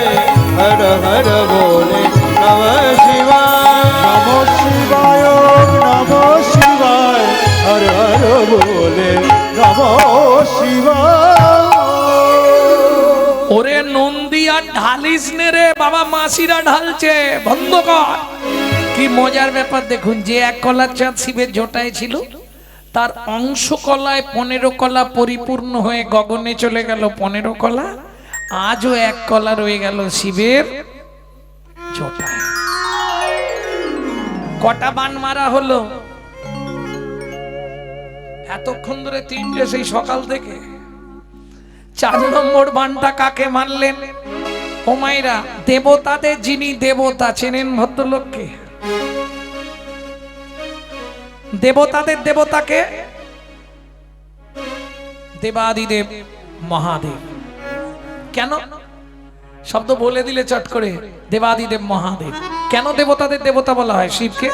হর হর বলে নমঃ শিবায়। নমঃ শিবায় নমঃ শিবায় হর হর বলে নমঃ শিবায়। ওরে নন্দী আর ঢালিস নে রে বাবা, মাসিরা ঢালছে বন্ধ কর। কি মজার ব্যাপার দেখুন, যে এক কলার চাঁদ শিবের জটায় ছিল তার অংশ কলায় 15 কলা পরিপূর্ণ হয়ে গগনে চলে গেল 15 কলা, আজও এক কলা রয়ে গেল শিবের জটায়। কটা বান মারা হলো এতক্ষণ ধরে? 3টে, সেই সকাল থেকে। 4 নম্বর বানটা কাকে মারলেন? ও মাইরা, দেবতাদের যিনি দেবতা, চেনেন ভদ্রলোককে? দেবতাদের দেবতাকে দেবাদিদেব মহাদেব। কেন শব্দ বলে দিলে চট করে? দেবাদিদেব মহাদেব। কেন দেবতাদের দেবতা বলা হয় শিবকে?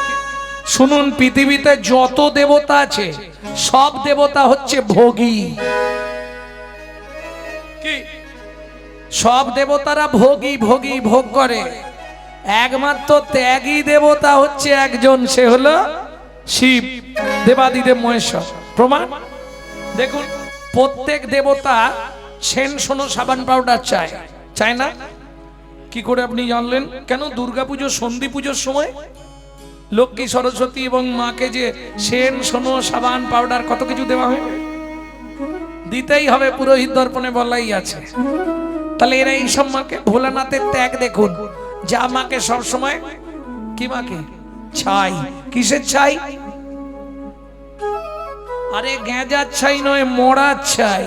শুনুন, পৃথিবীতে যত দেবতা আছে সব দেবতা হচ্ছে ভোগী। কি? সব দেবতারা ভোগী, ভোগী ভোগ করে। একমাত্র ত্যাগী দেবতা হচ্ছে একজন, সে হলো শিব, দেবাদিদেব মহেশ্বর। প্রমাণ দেখুন, প্রত্যেক দেবতা সেন সোনো সাবান পাউডার চায়, চায় না? কি করে আপনি জানলেন? কেন? দুর্গাপুজো সন্ধি পুজোর সময় লক্ষ্মী সরস্বতী এবং মাকে যে সেন সোনো সাবান পাউডার কত কিছু দেওয়া হয়, দিতেই হবে, পুরোহিত দর্পণে বলাই আছে। তাহলে এরা এইসব মাকে, ভোলানাথের ত্যাগ দেখুন, যা মাকে সবসময় কি মাকে ছাই। কিসের ছাই? আরে গেঁজার ছাই নয়, মরার ছাই।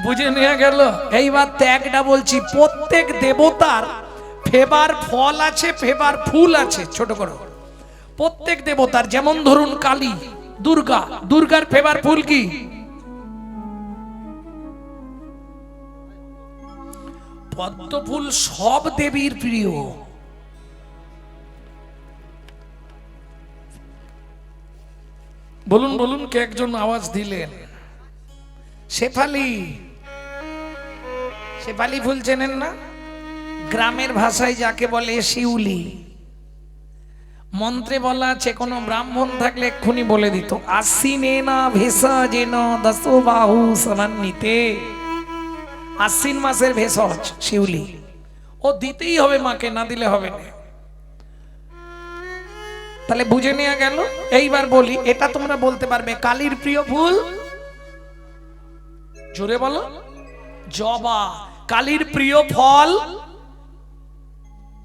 বুঝে নিয়ে গেল? এইবার ত্যাগটা বলছি। প্রত্যেক দেবতার ফেবার ফল আছে, ফেবার ফুল আছে। ছোট করো, প্রত্যেক দেবতার। যেমন ধরুন কালী, দুর্গা, দুর্গার ফেবার ফুল কি? পদ্ম ফুল সব দেবীর প্রিয়। বলুন বলুন, কে একজন আওয়াজ দিলেন? শেফালি, শেফালি ফুল চেনেন না? গ্রামের ভাষায় যাকে বলে শিউলি। মন্ত্রে বলা আছে, কোন ব্রাহ্মণ থাকলে এক্ষুনি বলে দিত, আশ্বিনে না ভেষা যেন দশ বাহু সমান্বিতে। আশ্বিন মাসের ভেষজ শিউলি, ও দিতেই হবে মাকে, না দিলে হবে না। তাহলে বুঝে নেওয়া গেল। এইবার বলি, এটা তোমরা বলতে পারবে, কালীর প্রিয় ফুল জোরে বলো, জবা। কালীর প্রিয় ফল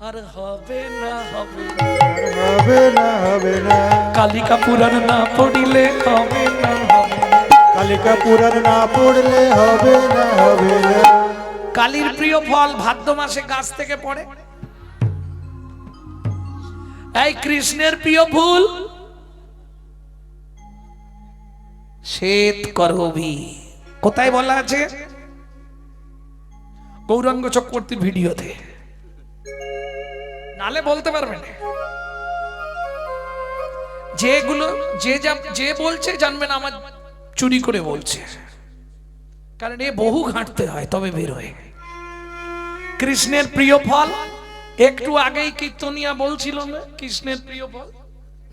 আর হবে না, হবে না, হবে না হবে না, কালিকা পুরাণ না পড়িলে হবে না, হবে না। কালিকা পুরাণ না পড়লে হবে না হবে না। কালীর প্রিয় ফল ভাদ্র মাসে গাছ থেকে পড়ে। এই কৃষ্ণের প্রিয় ফুল শ্বেত করবী। কোথায় বলা আছে? গৌরাঙ্গ চক্রবর্তীর ভিডিওতে, নালে বলতে পারবেন। যেগুলো যে বলছে জানবেন আমার চুরি করে বলছে, কারণ এ বহু ঘাঁটতে হয় তবে বের হয়ে। কৃষ্ণের প্রিয় ফল, একটু আগেই কীর্তনিয়া বলছিল না কৃষ্ণের প্রিয় ফল,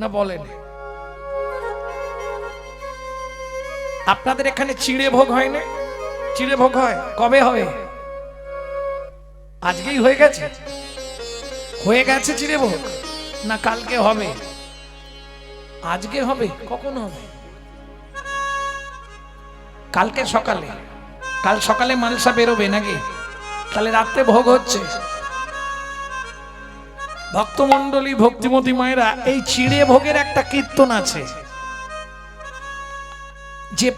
না বলেন? আপনাদের এখানে চিড়ে ভোগ হয় না? চিড়ে ভোগ হয়, কবে হবে? আজকেই হয়ে গেছে? হয়ে গেছে চিড়ে ভোগ না কালকে হবে? আজকে হবে। কখন হবে? কালকে সকালে। কাল সকালে মালসা বেরোবে নাকি? তাহলে রাত্রে ভোগ হচ্ছে। ভক্তমণ্ডলী, ভক্তিমতী মায়েরা, এই চিড়ে ভোগের একটা কীর্তন আছে, যে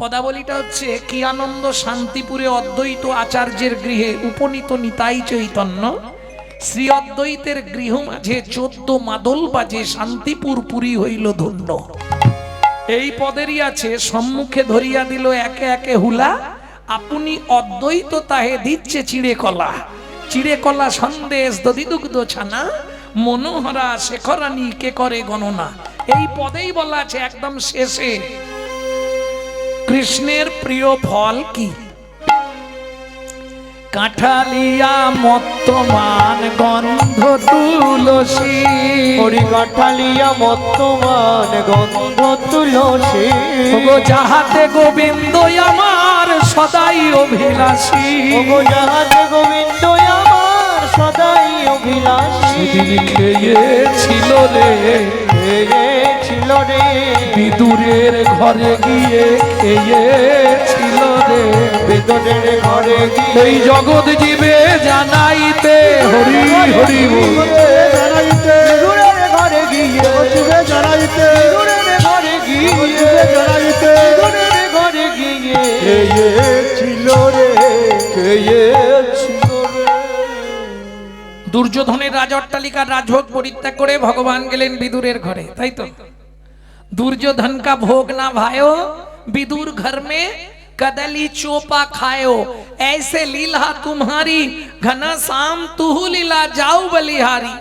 পদাবলীটা হচ্ছে কি আনন্দ শান্তিপুরে অদ্বৈত আচার্যের গৃহে উপনীত নিতাই চৈতন্য, শ্রী অদ্বৈতের গৃহ মাঝে 14 মাদল বাজে শান্তিপুর পুরী হইল ধন্য। এই পদেরই আছে, সম্মুখে ধরিয়া দিল একে একে হুলা, আপনি অদ্বৈত তাহে দিচ্ছে চিড়ে কলা। চিড়ে কলা সন্দেশ দধি দুগ্ধ ছানা, মনোহরা শেখরানী কে করে গণনা। এই পদেই বলা আছে একদম শেষে, কৃষ্ণের প্রিয় ফল কি? কাঁঠালিয়া মত্তমান গন্ধ তুলসী। হরি কাঁঠালিয়া মত্তমান গন্ধ তুলসী। ওগো যাহাতে গোবিন্দ আমার সদাই অভিলাষী। ওগো যাহাতে গোবিন্দ আমার সদাই অভিলাষী। সেদিন খেয়েছিল রে, খেয়েছিল রে, বিদুরের ঘরে গিয়ে খেয়েছিল রে, বিদুরের ঘরে গিয়ে। এই জগৎ জীবে জানাইতে হরি হরি বল। জানাইতে বিদুরের ঘরে গিয়ে, জানাইতে বিদুরের ঘরে গিয়ে, জানাইতে বিদুরের ঘরে গিয়ে ছিল রে, খেয়েছিল রে। দুর্যোধনের রাজঅট্টালিকার রাজভোগ পরিত্যাগ করে ভগবান গেলেন বিদুরের ঘরে, তাই তো? दुर्योधन का भोग ना भायो, विदुर घर में कदली चोपा खायो। ऐसे लीला तुम्हारी घना शाम तुहु लीला जाऊ बलिहारी।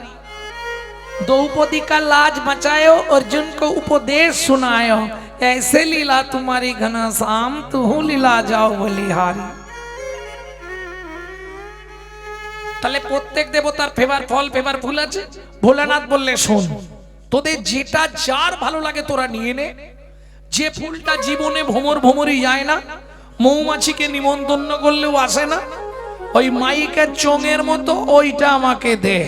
द्रौपदी का लाज बचायो, अर्जुन को उपदेश सुनायो। ऐसे लीला तुम्हारी घना शाम तुहु लीला जाओ बलिहारी। তাহলে প্রত্যেক দেবতার ফেভার ফল ফেভার ফুল আছে। ভোলানাথ বললে শোন, তোদের যেটা যার ভালো লাগে তোরা নিয়ে নে। যে ফুলটা জীবনে ভ্রমর ভ্রমরই যায় না, মৌমাছিকে নিমন্ত্রণ করলেও আসে না, ওই মাইকের চোঙের মতো ওইটা আমাকে দে।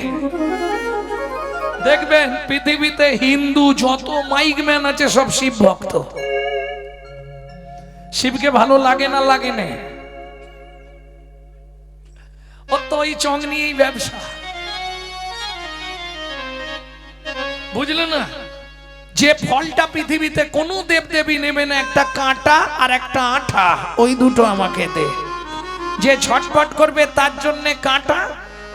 দেখবেন পৃথিবীতে হিন্দু যত মাইক ম্যান আছে সব শিব ভক্ত। শিবকে ভালো লাগে না লাগে না, ও তো ওই চোঙ নিয়েই ব্যবসা, বুঝলে না? যে ফলটা পৃথিবীতে কোনো দেবদেবী নেবে না, একটা কাঁটা আর একটা আঠা, ওই দুটো আমাকে দে। যে ছটফট করবে তার জন্য কাঁটা,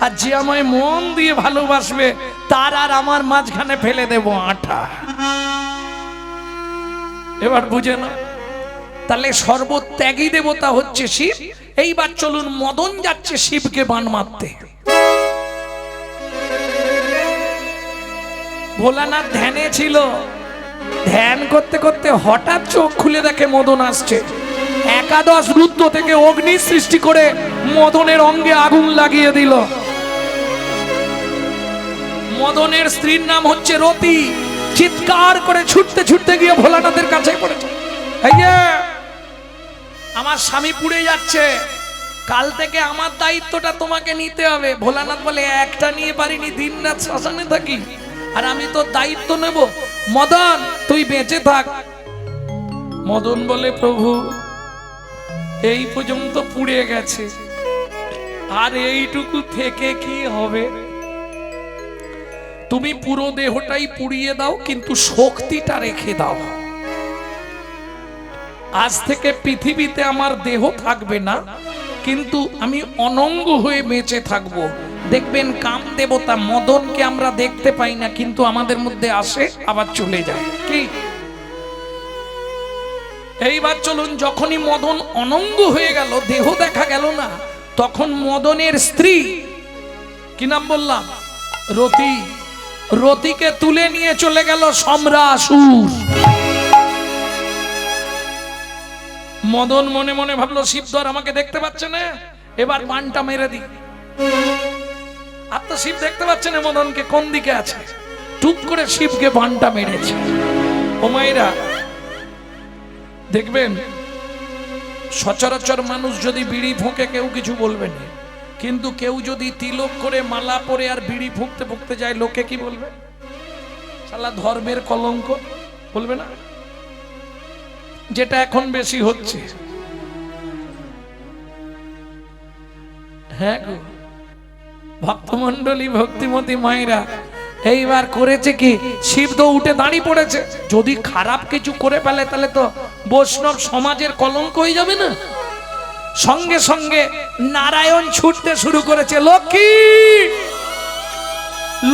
আর যে আমায় মন দিয়ে ভালোবাসবে তার আর আমার মাঝখানে ফেলে দেব আঠা। এবার বুঝে না? তাহলে সর্বত্যাগী দেবতা হচ্ছে শিব। এইবার চলুন, মদন যাচ্ছে শিবকে বান মারতে। ভোলানাথ ধ্যানে ছিল, ধ্যান করতে করতে হঠাৎ চোখ খুলে দেখে মদন আসছে। একাদশ রুদ্র থেকে অগ্নি সৃষ্টি করে মদনের অঙ্গে আগুন লাগিয়ে দিল। মদনের স্ত্রীর নাম হচ্ছে রতি। চিৎকার করে ছুটতে ছুটতে গিয়ে ভোলানাথের কাছে পড়েছে, এই যে আমার স্বামী পুড়ে যাচ্ছে, কাল থেকে আমার দায়িত্বটা তোমাকে নিতে হবে। ভোলানাথ বলে, একটা নিয়ে পারিনি, দিন রাত শ্মশানে থাকি, আর আমি তো দায়িত্ব নেব। মদন তুই বেঁচে থাক। মদন বলে, প্রভু এই পর্যন্ত পুড়ে গেছে, আর এইটুকু থেকে কি হবে? তুমি পুরো দেহটাই পুড়িয়ে দাও, কিন্তু শক্তিটা রেখে দাও। আজ থেকে পৃথিবীতে আমার দেহ থাকবে না, কিন্তু আমি অনঙ্গ হয়ে বেঁচে থাকবো। দেখবেন কাম দেবতা মদনকে আমরা দেখতে পাই না, কিন্তু আমাদের মধ্যে আসে আবার চলে যায়। কি এইবার চলুন, যখনই মদন অনঙ্গ হয়ে গেল, দেহ দেখা গেল না, তখন মদনের স্ত্রী, কি নাম বললাম, রতি, রতিকে তুলে নিয়ে চলে গেল সম্রাসুর। মদন মনে মনে ভাবলো, শিবধর আমাকে দেখতে পাচ্ছে না, এবার পানটা মেরে দি। আর তো শিব দেখতে পাচ্ছে না মদনকে কোন দিকে আছে, টুপ করে শিবকে পানটা মেরেছে। ও মায়েরা, দেখবেন সচরাচর মানুষ যদি বিড়ি ফুঁকে কেউ কিছু বলবে না, কিন্তু কেউ যদি তিলক করে মালা পরে আর বিড়ি ফুঁকতে ফুঁকতে যায়, লোকে কি বলবে? শালা ধর্মের কলঙ্ক বলবে না? যেটা এখন বেশি হচ্ছে। হ্যাঁ গো ভক্তমন্ডলী, ভক্তিমতী মায়েরা, এইবার করেছে কি, শিব তো উঠে দাঁড়িয়ে পড়েছে। যদি খারাপ কিছু করে ফেলে তাহলে তো বৈষ্ণব সমাজের কলঙ্ক হয়ে যাবে না? সঙ্গে সঙ্গে নারায়ণ ছুটতে শুরু করেছে, লক্ষ্মী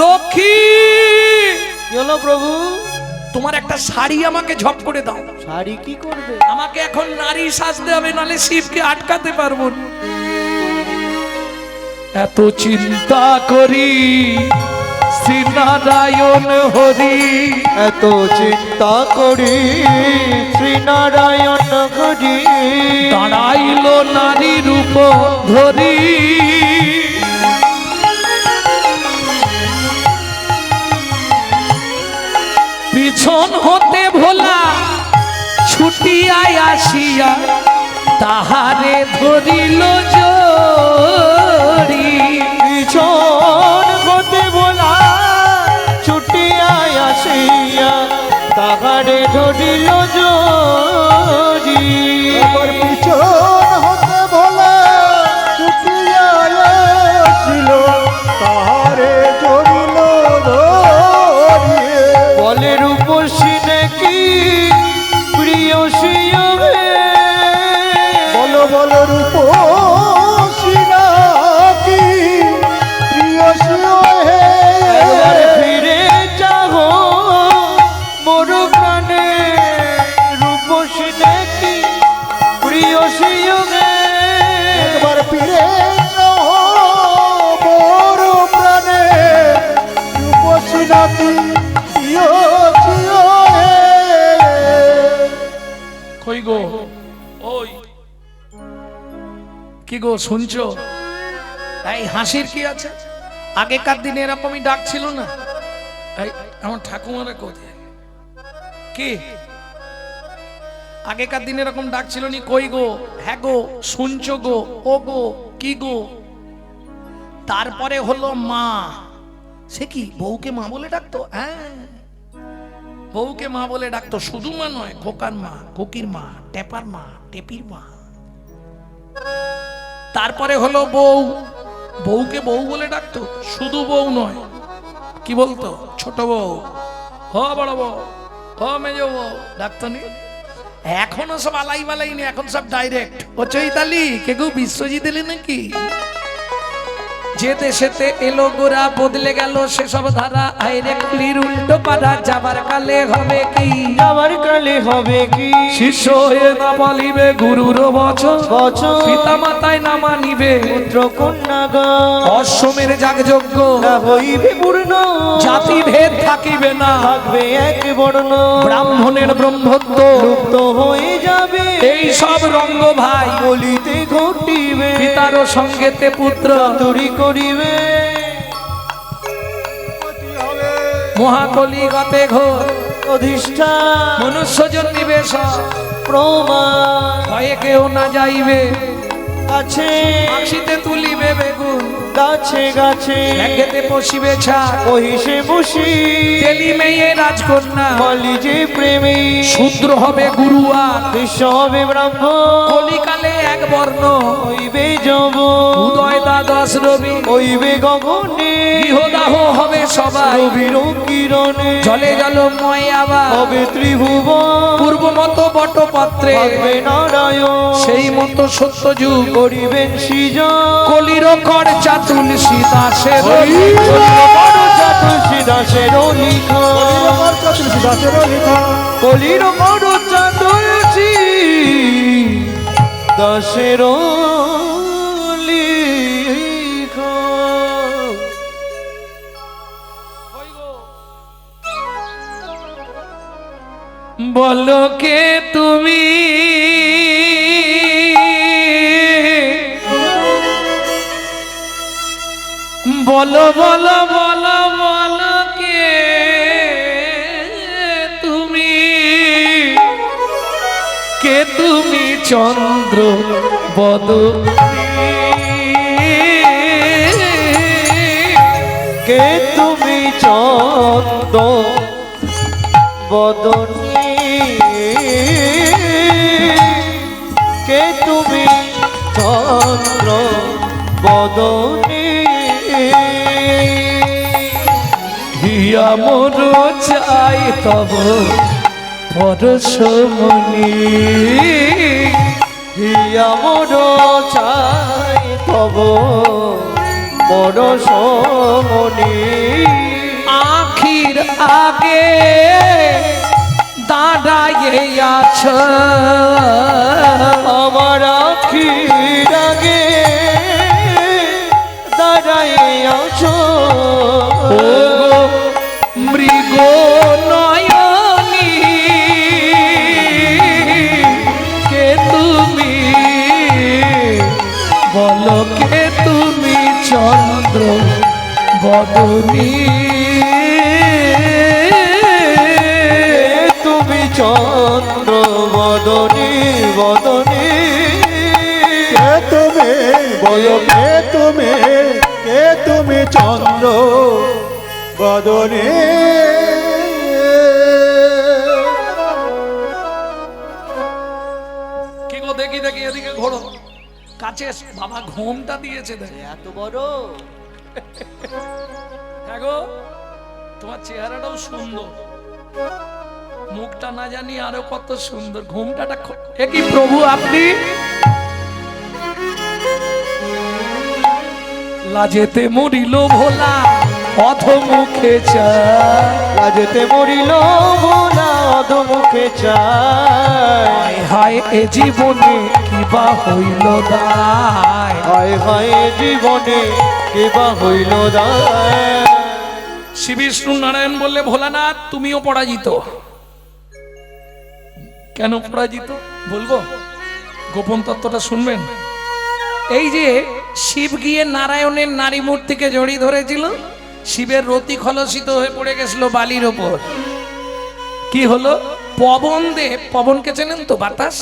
লক্ষ্মী, চলো প্রভু, তোমার একটা শাড়ি আমাকে ঝপ করে দাও। শাড়ি কি করবে? আমাকে এখন নারী সাজতে হবে, নাহলে শিবকে আটকাতে পারবো না। এত চিন্তা করি শ্রী নারায়ণ হরি, এত চিন্তা করি শ্রী নারায়ণ হরি, দাঁড়াইল নারী রূপ ধরি। পিছন হতে ভোলা ছুটিয়া আসিয়া তাহারে ধরিল জড়ি। পিছন হতে বলা ছুটিয়া আসিয়া তাহারে ধরিল জড়ি। আমার পিছন হতে বলে ছুটিয়া আসিল তাহারে জড়িল ধরিয়ে। বলে রূপসী নাকি প্রিয়সী হবে, বলো বলো রূপসী নাকি প্রিয়সী হে। একবার ফিরে যাও মোর প্রাণে, রূপসী নাকি প্রিয়সী হবে। একবার ফিরে যাও মোর প্রাণে, রূপসী নাকি প্রিয়সী হে। কই গো, ওই কি গো শুনছো? এই হাসির কি আছে? আগেকার দিনে এরকমই ডাক ছিল না? এই আমার ঠাকুমারা কোথায়? কি আগেকার দিনে এরকম ডাক ছিল নি? কই গো, হ্যাঁ গো, শুনছো গো, ও গো, কি গো। তারপরে হলো মা। সে কি বউকে মা বলে ডাকতো? হ্যাঁ, বউকে মা বলে ডাকতো। শুধু মা নয়, খোকার মা, খোকির মা, টেপার মা, টেপির মা। তারপরে হলো বউ, বউকে বউ বলে ডাকতো। শুধু বউ নয়, কি বলতো? ছোট বউ, হ বড় বউ, হ মেজ বউ, ডাকতো নি? এখনো সব আলাই বালাই নি, এখন সব ডাইরেক্ট। ও চৈতালি, কে গো বিশ্বজিৎ এলে নাকি? যে দেশেতে এলো গোরা বদলে গেল সেসব ধারা, আইরে কুলির উল্টো পাড়া, যাবার কালে হবে কি? যাবার কালে হবে কি? শিষ্য হয়ে না বলিবে গুরুর বচন, বচন পিতা মাতায় না মানিবে পুত্র কন্যা অশ্বমের যাগযজ্ঞ, না হইবে পূর্ণ, জাতি ভেদ থাকিবে না, থাকবে এক বর্ণ, ব্রাহ্মণের ব্রহ্মত্ব লুপ্ত হয়ে যাবে। এই সব রঙ্গ ভাই বলিতে ঘটিবে, পিতারও সঙ্গেতে পুত্র তরি করিবে। মহাকলিগতে ঘোর অধিষ্ঠান মনুষ্য জন্মিবে সব, প্রমাণ ভয়ে কেউ না যাইবে, আছে আশিতে তুলিবে বেগুন, গাছে গাছে ব্যাঘেতে পশিবে ছাড়, বহিষে বসি তেলি মেয়ে রাজকন্যা, বলি যে প্রেমী শূদ্র হবে গুরু আর বিশ্ব হবে ব্রাহ্মণ, কলিকালে এক বর্ণ, হইবে যব উদয় দ্বাদশ রবি, হইবে গগনে গৃহদাহ হবে সবাই, রবির কিরণে জলে জলময় আবার হবে ত্রিভুবন, পূর্ব মতো বটপত্রে থাকবে নারায়ণ, সেই মতো সত্য যুগ, করিবেন সৃজন কলির কর তুলসী দাসের তুলসী দাসের কলির মরু তুলসী দাসের বলো কে তুমি, বলো বলো বলো বলো কে তুমি, কে চন্দ্র বদনী, কে তুমি চন্দ্র বদনী, কে তুমি চন্দ্র বদনী, হিয়া মোর চাই তব পরশমণি, হিয়া মোর চাই তব পরশমণি, আখির আগে দাঁড়াইয়ে আছ, আমার আখির আগে দাঁড়াই আছো, ও মৃগ নয়নী, কে তুমি বলো, কে তুমি চন্দ্র বদনী, তুমি চন্দ্র বদনী বদনী, কে তুমি বলো, কে তুমি চন্দ্র বদনে। কি গো দেখি দেখি এদিকে ঘোরো, কাছে এসো। বাবা ঘুমটা দিয়েছে দেখে, এত বড় হ্যাঁ গো তোমার চেহারাটাও সুন্দর, মুখটা না জানি আরো কত সুন্দর, ঘুমটাটা কি প্রভু আপনি লাজেতে মরিল ভোলা অধমুখে চায়, লাজতে মরিল ভোলা অধমুখে চায়, হায় এ জীবনে কিবা হইল দায়, হায় হায় জীবনে কেবা হইল দায়। শ্রী বিষ্ণু নারায়ণ বললে ভোলানাথ তুমিও পরাজিত। কেন পরাজিত বলবো, গোপন তত্ত্বটা শুনবেন। এই যে শিব গিয়ে নারায়ণের নারী মূর্তিকে জড়িয়ে ধরেছিল, শিবের রতি খলসিত হয়ে পড়ে গেছিল বালির ওপর। কি হলো, পবন দেব, পবনকে চেনেন তো, বাতাস,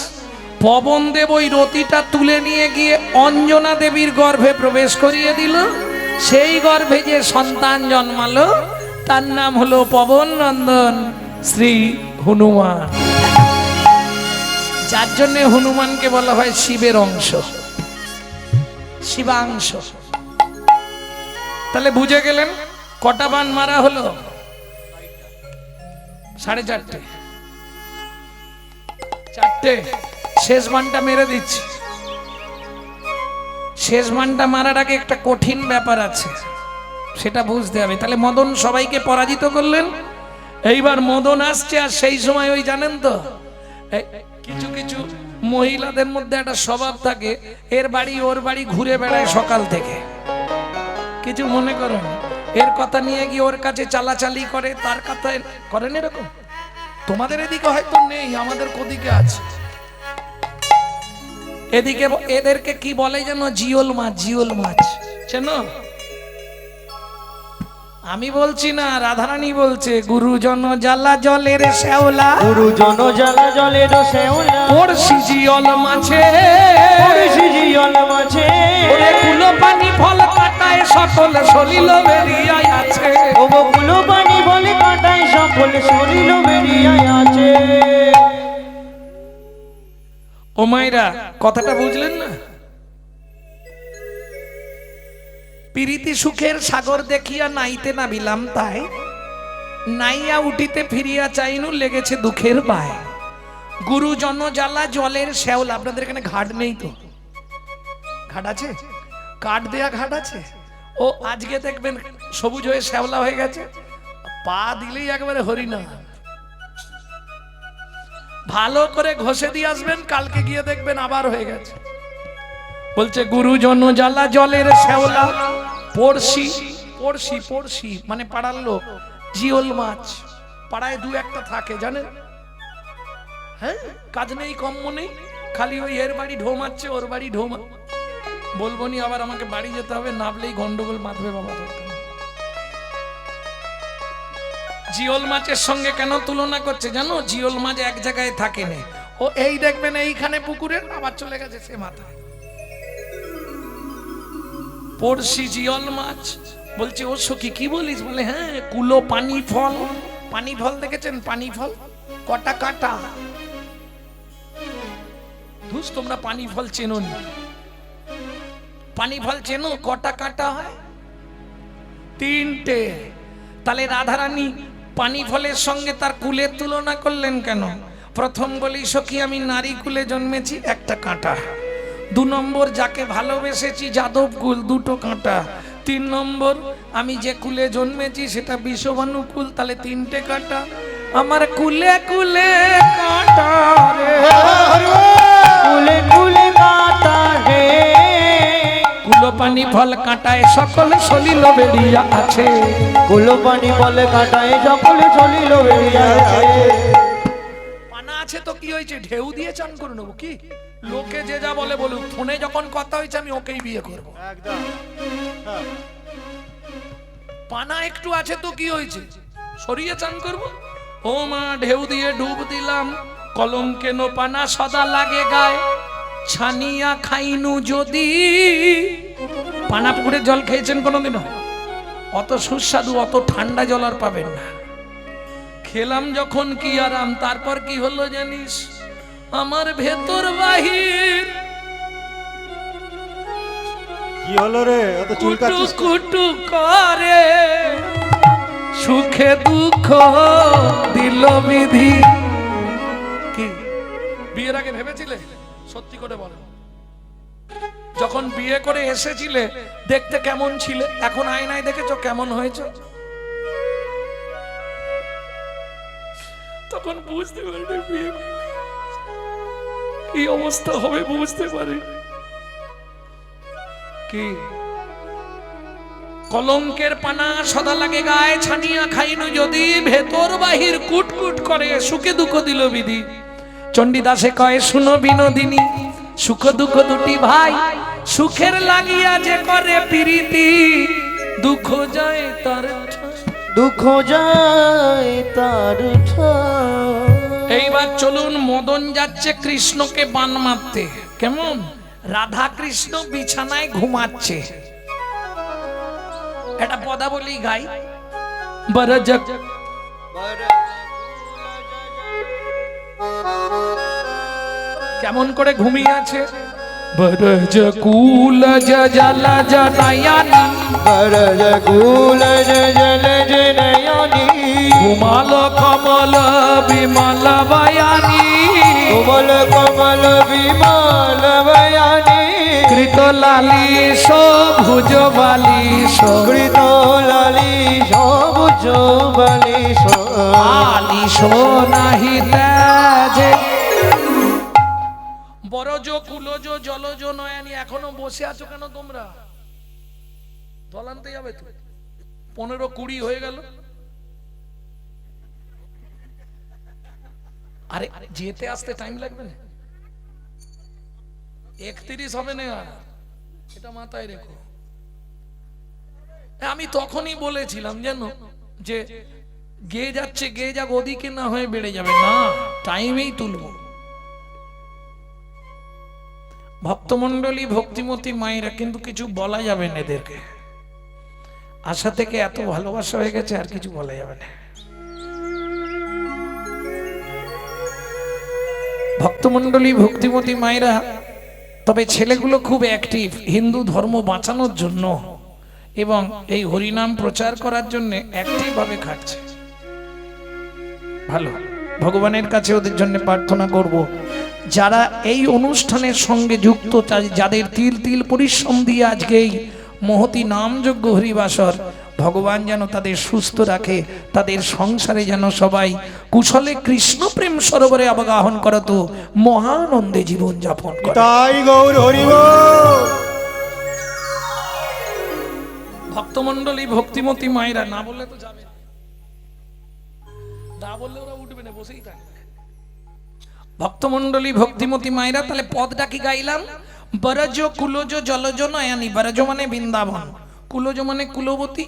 পবন দেব ওই রতিটা তুলে নিয়ে গিয়ে অঞ্জনা দেবীর গর্ভে প্রবেশ করিয়ে দিল। সেই গর্ভে যে সন্তান জন্মালো তার নাম হলো পবন নন্দন শ্রী হনুমান, যার জন্য হনুমানকে বলা হয় শিবের অংশ, শিবাংশ। তাহলে বুঝে গেলেন কটা বান মারা হলো, 4:30, 4টে। শেষ বানটা মেরে দিচ্ছি। শেষ বানটা মারার আগে একটা কঠিন ব্যাপার আছে, সেটা বুঝতে হবে। তাহলে মদন সবাইকে পরাজিত করলেন, এইবার মদন আসছে। আর সেই সময় ওই জানেন তো, কিছু কিছু মহিলাদের মধ্যে একটা স্বভাব থাকে, এর বাড়ি ওর বাড়ি ঘুরে বেড়ায় সকাল থেকে, কিছু মনে করেন, এর কথা নিয়ে গিয়ে ওর কাছে চালাচালি করে, তার কথা করেন এরকম। তোমাদের এদিকে হয়তো নেই, আমাদের কোদিকে আছে। এদিকে এদেরকে কি বলে যেন, জিওল মাছ, জিওল মাছ চেনো? আমি বলছি না, রাধারানী বলছে, গুরুজন জ্বালা জলের শ্যাওলা, গুরুজন জ্বালা জলের শ্যাওলা, পড়শি জিওল মাছে, পড়শি জিওল মাছে, ওরে কুলো পানি ফল কাটায় সকল সলিল বেরিয়ে আছে, ও কুলো পানি ফল কাটায় সকল সলিল বেরিয়ে আছে। ও মাইরা কথাটা বুঝলেন না? প্রীতি সুখের সাগর দেখিয়া নাইতে নাবিলাম তাই, নাইয়া উঠিতে ফিরিয়া চাইনু লেগেছে দুঃখের বায়, গুরুজন জ্বালা জলের শ্যাওলা। আপনাদের এখানে ঘাট নেই তো? ঘাট আছে, কাঠ দেয়া ঘাট আছে। ও আজকে দেখবেন সবুজ হয়ে শ্যাওলা হয়ে গেছে, পা দিলেই একবারে হরিনাম। ভালো করে ঘষে দিয়ে আসবেন, কালকে গিয়ে দেখবেন আবার হয়ে গেছে। বলছে গুরুজন জ্বালা জলের শ্যাওলা, পড়শি, পড়শি পড়শি মানে পাড়ার লোক, জিওল মাছ পাড়ায় 2-1টা থাকে জানেন, হ্যাঁ, কাজ নেই কম্ম নেই, খালি ওই এর বাড়ি ঢো মারছে, ওর বাড়ি ঢো মার। বলবো নি আবার আমাকে বাড়ি যেতে হবে, নামলেই গন্ডগোল বাঁধবে বাবা। দরকার জিওল মাছের সঙ্গে কেন তুলনা করছে জানো? জিওল মাছ এক জায়গায় থাকে না, ও ও এই দেখবেন এইখানে পুকুরের আবার চলে গেছে সে মাথায়। পড়শি জিয়ল মাছ বলছে ও সখী কি বলিস? বলে হ্যাঁ কুলো পানি ফল। পানি ফল দেখেছেন? পানি ফল কটা কাটা? ধুস, তোমরা পানি ফল চেনো নি? পানি ফল চেনো? কটা কাটা হয়? 3টে। তাহলে রাধারানী পানি ফলের সঙ্গে তার কুলের তুলনা করলেন কেন? প্রথম বলি সখী আমি নারী কুলে জন্মেছি, 1টা কাঁটা। 2 নম্বর যাকে ভালোবেসেছি যাদব কুল, 2টো কাঁটা। 3 নম্বর আমি যে কুলে জন্মেছি সেটা বিষবানুকুল, তাহলে 3টে কাঁটা। আমার কুলে কুলে কাঁটা রে, কুলে কুলে কাঁটা রে, কুলো পানি ফল কাঁটায় সকল সলিল বেরিয়া আছে। কুলো পানি বলে কাঁটায় সকলে চলিল বেরিয়া আছে। পানা আছে তো কি হয়েছে? ঢেউ দিয়ে চান করে নেবো কি? লোকে যে যা বলে বলুক, ফোনে যখন কথা হয়েছে আমি ওকেই বিয়ে করব। একদম হ্যাঁ। পানা একটু আছে তো কি হয়েছে? সরিয়ে চান করব। ও মা ঢেউ দিয়ে ডুব দিলাম, কলম কেন পানা সদা লাগে গায়ে, ছানিয়া খাইনু যদি। পানা পুকুরে জল খেয়েছেন কোনোদিনও? অত সুস্বাদু অত ঠান্ডা জল আর পাবেন না। খেলাম যখন কি আরাম, তারপর কি হলো জানিস? আমার ভেতর বাহির কি হলো রে? অত কুটু চুলকাচ্ছিস কেন? কুটু করে, সুখে দুঃখ দিল বিধি। কি বিয়ের আগে ভেবেছিলে? সত্যি করে বলো, যখন বিয়ে করে এসেছিলে দেখতে কেমন ছিলে? এখন আয়নায় দেখেছো কেমন হয়েছে? তখন বুঝতে পারি বিয়ে কি অবস্থা হবে, বুঝতে পারি। কি কলঙ্কের পানা সদা লাগে গায়ে, ছানিয়া খাইনু যদি, ভেতর বাহির কুটকুট করে, সুখে দুঃখ দিল বিধি। চণ্ডীদাসে কয় শুনো বিনোদিনী, সুখ দুঃখ দুটি ভাই, সুখের লাগিয়া যে করে প্রীতি, দুঃখ যায় তার ঠাঁই। দুঃখ যায় তার ঠাঁই। এইবার চলুন, মদন যাচ্ছে কৃষ্ণকে বান মারতে। কেমন? রাধা কৃষ্ণ বিছানায় ঘুমাচ্ছে। এটা পদাবলী গাই, বরজ কেমন করে ঘুমিয়ে আছে? বরজ কুল জল জনয়নি, বরজ কুল জল জনয়নি, ঘুমাল কমল বিমল বয়ানি, কোমল কমল বিমল বয়ানি, কৃত লালিশ ভুজ বালিশ, কৃত লালিশ ভুজ বালিশ, আলিশ নাহি তেজে। বরজ কুলজ জলজ নয়নি, এখনো বসে আছো কেন তোমরা? জল আনতে যাবে তো? 15-20 হয়ে গেল। আরে যেতে আসতে টাইম লাগবে না? 31 হবে না? আর এটা মাথায় রেখো। আমি তখনই বলেছিলাম জানো যে গেয়ে যাচ্ছে, গেয়ে যাক, ওদিকে না হয়ে বেড়ে যাবে না, টাইমেই তুলবো। ভক্তমণ্ডলী ভক্তিমতী মায়েরা, কিন্তু কিছু বলা যাবে না এদেরকে। আশা থেকে এত ভালোবাসা হয়ে গেছে, আর কিছু বলা যাবে না। ভক্তমণ্ডলী ভক্তিমতী মায়েরা, তবে ছেলেগুলো খুব অ্যাক্টিভ হিন্দু ধর্ম বাঁচানোর জন্য এবং এই হরিনাম প্রচার করার জন্য অ্যাক্টিভ ভাবে খাটছে। ভালো, ভগবানের কাছে ওদের জন্য প্রার্থনা করব। যারা এই অনুষ্ঠানের সঙ্গে যুক্ত, যাদের তিল তিল পরিশ্রম দিয়ে আজকে এই মহতি নামযজ্ঞ হরিবাসর, ভগবান যেন তাদের সুস্থ রাখে, তাদের সংসারে যেন সবাই কুশলে কৃষ্ণ প্রেম সরোবরে অবগাহন করত, মহানন্দে জীবন যাপন করে। তাই গৌর হরি বল। ভক্তমণ্ডলী ভক্তিমতী মায়েরা, না বললে তো যাবে না, বললে ওরা উঠবে না, বসেই থাকবে। ভক্তমণ্ডলী ভক্তিমতী মায়েরা, তাহলে পদটা কি গাইলাম? বরজ কুলজ জলজ নয়নি। বরজ মানে বৃন্দাবন, কুলজ মানে কুলবতী,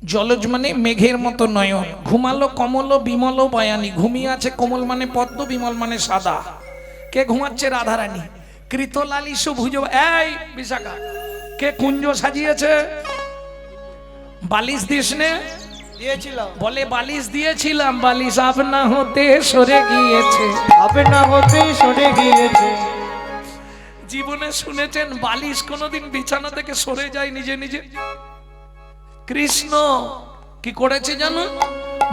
জলজ মানে মেঘের মতো নয়ন, ঘুমালো কমল বিমল বয়ানী, ঘুমিয়ে আছে কোমল মানে পদ্ম, বিমল মানে সাদা। কে ঘুমাচ্ছে? রাধারানী। কৃতলালিশ ভুজ, এই বিশাখা, কে কুঞ্জ সাজিয়েছে? বালিশ দিস নে? দিয়েছিলাম। বলে বালিশ দিয়েছিলাম, বালিশ আপনা হতে সরে গিয়েছে। আপনা হতে সরে গিয়েছে। জীবনে শুনেছেন বালিশ কোনোদিন বিছানা থেকে সরে যায় নিজে নিজে? কৃষ্ণ কি করেছে জানো?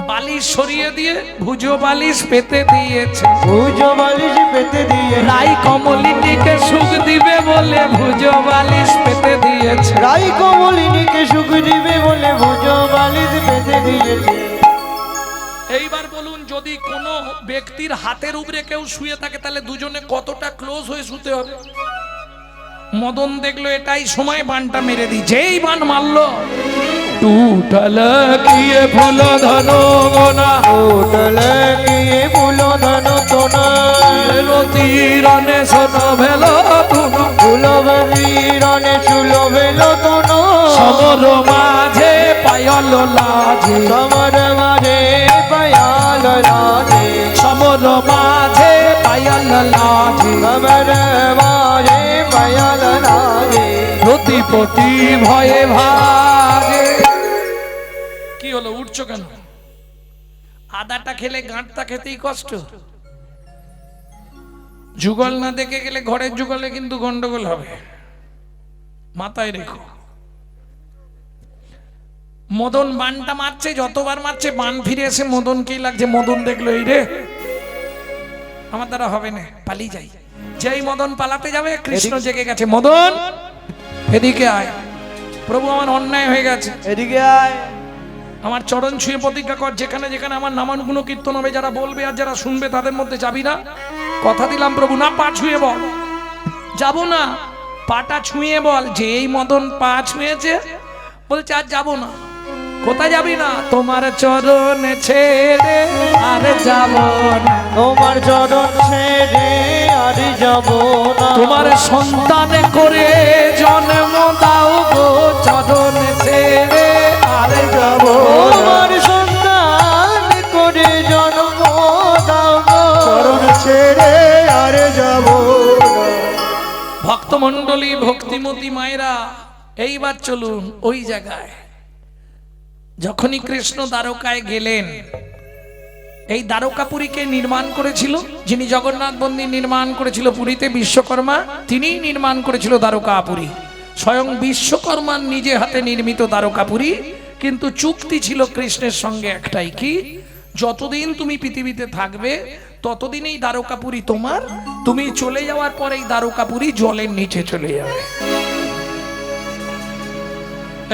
বালিশ সরিয়ে দিয়ে ভুজো বালিশ পেতে দিয়েছে। ভুজো বালিশ পেতে দিয়ে, রাই কমলিনীকে সুখ দিবে বলে ভুজো বালিশ পেতে দিয়েছে। রাই কমলিনীকে সুখ দিবে বলে ভুজো বালিশ পেতে দিয়েছে। এইবার বলুন, যদি কোনো ব্যক্তির হাতের উপরে কেউ শুয়ে থাকে তাহলে দুজনে কতটা ক্লোজ হয়ে শুতে হবে? মদন দেখলো এটাই সময়, বানটা মেরে দি। যেই বান মারলো, টুটল কিয়ে ফুল ধনো গোনা, উঠল গিয়ে ফুল ধন তোনা, রতি রনে সোনো ভেলো তুনো, ফুলবি রনে চুল ভেল তোন, সমর মাঝে পায়ল লাজে, সমর মাঝে পায়াল রাজে, সমর মাঝে পায়ল লাজে, সমর মাঝে পায়াল রাজে। প্রতিপতি ভয়ে ভাগে। কি হলো, উঠছো কেন? আদাটা খেলে গাঁটটা খেতেই কষ্ট। যুগল না দেখে গেলে ঘরের যুগলে কিন্তু গন্ডগোল হবে, মাথায় রেখো। মদন বানটা মারছে, যতবার মারছে বান ফিরে এসে মদনকেই লাগছে। মদন দেখলো এই রে, আমার দ্বারা হবে না, পালিয়ে যাই। যেই মদন পালাতে যাবে, কৃষ্ণ জেগে গেছে। মদন এদিকে আয়, প্রভু আমার অন্যায় হয়ে গেছে, এদিকে আয়। আমার চরণ ছুঁয়ে প্রতিজ্ঞা কর, যেখানে যেখানে আমার নামানুগুণ কীর্তন হবে, যারা বলবে আর যারা শুনবে তাদের মধ্যে যাবি না। কথা দিলাম প্রভু। না, পা ছুঁয়ে বল। যাবো না, পাটা ছুঁয়ে বল যে এই মদন পা ছুঁয়েছে। বলছে আর যাবো না। কোথায় যাবি না? তোমার চরণ ছেড়ে আর যাব না, তোমার চরণ ছেড়ে আর যাব না, তোমার সন্তান করে জন্ম দাও গো, চরণ ছেড়ে আর যাব না। তোমার সন্তান করে জন্ম দাও গো, চরণ ছেড়ে আর যাব না। ভক্তমণ্ডলী, ভক্তিমতী মায়েরা, এইবার চলুন ওই জায়গায়। যখনই কৃষ্ণ দ্বারকায় গেলেন, এই দ্বারকাপুরীকে নির্মাণ করেছিল যিনি জগন্নাথ মন্দির নির্মাণ করেছিল পুরীতে, বিশ্বকর্মা, তিনিই নির্মাণ করেছিল দ্বারকাপুরী। স্বয়ং বিশ্বকর্মার নিজে হাতে নির্মিত দ্বারকাপুরী। কিন্তু চুক্তি ছিল কৃষ্ণের সঙ্গে একটাই, কি? যতদিন তুমি পৃথিবীতে থাকবে ততদিন এই দ্বারকাপুরী তোমার, তুমি চলে যাওয়ার পর এই দ্বারকাপুরী জলের নিচে চলে যাবে।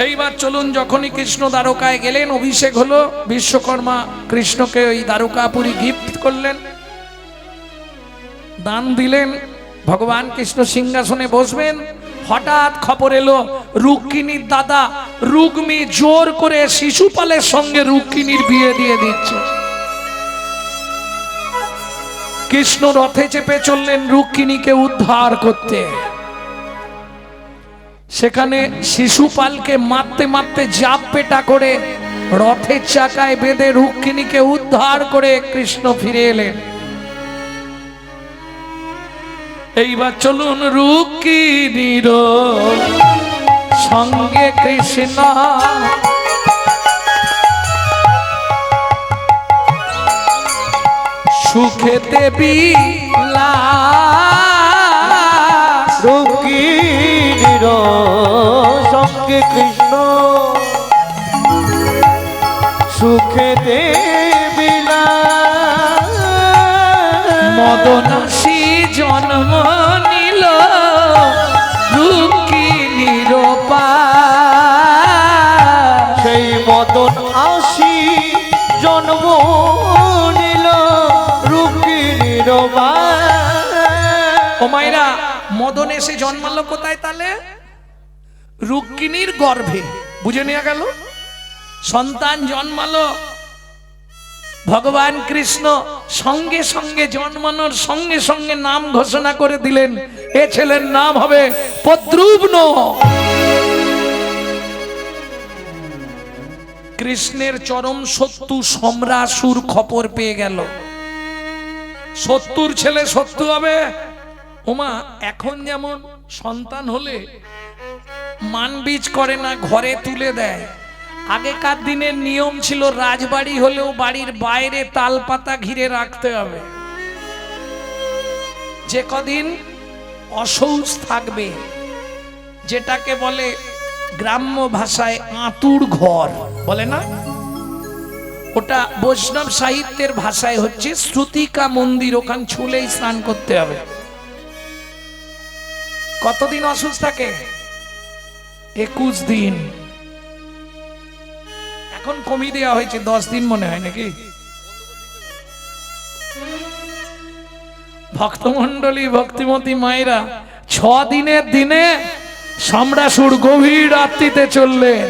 এইবার চলুন, যখনই কৃষ্ণ দ্বারকায় গেলেন, অভিষেক হলো, বিশ্বকর্মা কৃষ্ণকে ওই দ্বারকাপুরী গিফট করলেন, দান দিলেন। ভগবান কৃষ্ণ সিংহাসনে বসবেন। হঠাৎ খবর এলো, রুক্মিণীর দাদা রুগ্মী জোর করে শিশুপালের সঙ্গে রুক্মিণীর বিয়ে দিয়ে দিচ্ছে। কৃষ্ণ রথে চেপে চললেন রুক্মিণীকে উদ্ধার করতে। সেখানে শিশুপালকে মারতে মারতে জাপ পেটা করে রথের চাকায় বেঁধে রুক্মিণীকে উদ্ধার করে কৃষ্ণ ফিরে এলেন। এইবার চলুন রুক্মিণীর সঙ্গে কৃষ্ণ সুখেতে বিলাস, রুক্মিণীর সঙ্গে কৃষ্ণ সুখেতে বিলাস, মদনাসী জন্ম নিল রুক্মিণীর পাশ। সেই মদন আসি জন্ম নিল রুক্মিণীর ও মায়েরা, মদন এসে জন্মালো কোথায়? তাহলে রুক্মিণীর গর্ভে। বুঝে নেওয়া গেল? সন্তান জন্মালো, ভগবান কৃষ্ণ সঙ্গে সঙ্গে জন্মানোর সঙ্গে সঙ্গে নাম ঘোষণা করে দিলেন, এ ছেলের নাম হবে প্রদ্যুম্ন। কৃষ্ণের চরম শত্রু সম্রাসুর খবর পেয়ে গেল। শত্রুর ছেলে শত্রু হবে। ওমা, এখন যেমন সন্তান হলে মানবীজ করে না, ঘরে তুলে দেয়। আগেকার দিনের নিয়ম ছিল রাজবাড়ি হলেও বাড়ির বাইরে তাল পাতা ঘিরে রাখতে হবে। যে কদিন অসৌচ থাকবে, যেটাকে বলে গ্রাম্য ভাষায় আঁতুড় ঘর বলে না, ওটা বৈষ্ণব সাহিত্যের ভাষায় হচ্ছে শ্রুতিকা মন্দির। ওখানে ছুলেই স্নান করতে হবে। কতদিন অসুস্থ থাকে? 21 দিন। এখন কমিয়ে দেওয়া হয়েছে 10 দিন মনে হয় নাকি। ভক্তমন্ডলী, ভক্তিমতী মায়েরা, 6 দিনের দিনে সম্রাসুর গভীর রাত্রিতে চললেন।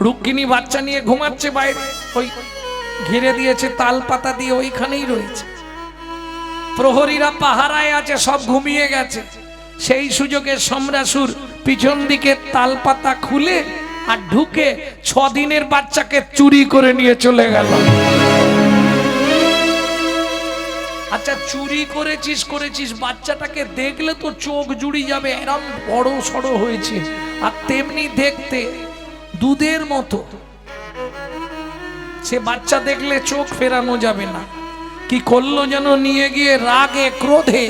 রুক্মিণী বাচ্চা নিয়ে ঘুমাচ্ছে বাইরে, ওই ঘিরে দিয়েছে তাল পাতা দিয়ে, ওইখানেই রয়েছে। প্রহরীরা পাহারায় আছে, সব ঘুমিয়ে গেছে। সেই সুযোগে সম্রাসুর পিছন দিকে তাল পাতা খুলে আর ঢুকে 6 দিনের বাচ্চাকে চুরি করে নিয়ে চলে গেল। আচ্ছা, চুরি করেছিস, বাচ্চাটাকে দেখলে তো চোখ জুড়ি যাবে, এরম বড় সড়ো হয়েছে, আর তেমনি দেখতে দুধের মতো। সে বাচ্চা দেখলে চোখ ফেরানো যাবে না। কি করলো যেন, নিয়ে গিয়ে রাগে ক্রোধে,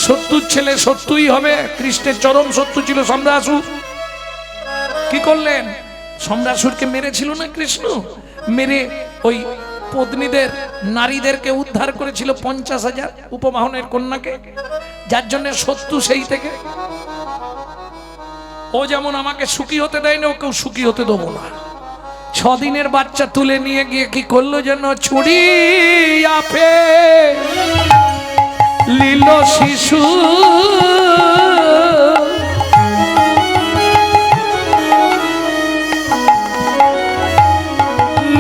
শত্রুর ছেলে শত্রুই হবে, কৃষ্ণের চরম শত্রু ছিল সম্রাসুর। কি করলেন? সম্রাসুরকে মেরেছিল না কৃষ্ণ, মেরে ওই পত্নীদের, নারীদেরকে উদ্ধার করেছিল 50,000 উপবাহনের কন্যাকে, যার জন্য শত্রু সেই থেকে। ও যেমন আমাকে সুখী হতে দেয় না, ওকেও সুখী হতে দেবো না। 6 দিনের বাচ্চা তুলে নিয়ে গিয়ে কি করলো যেন, ছুরি আপে লীল শিশু,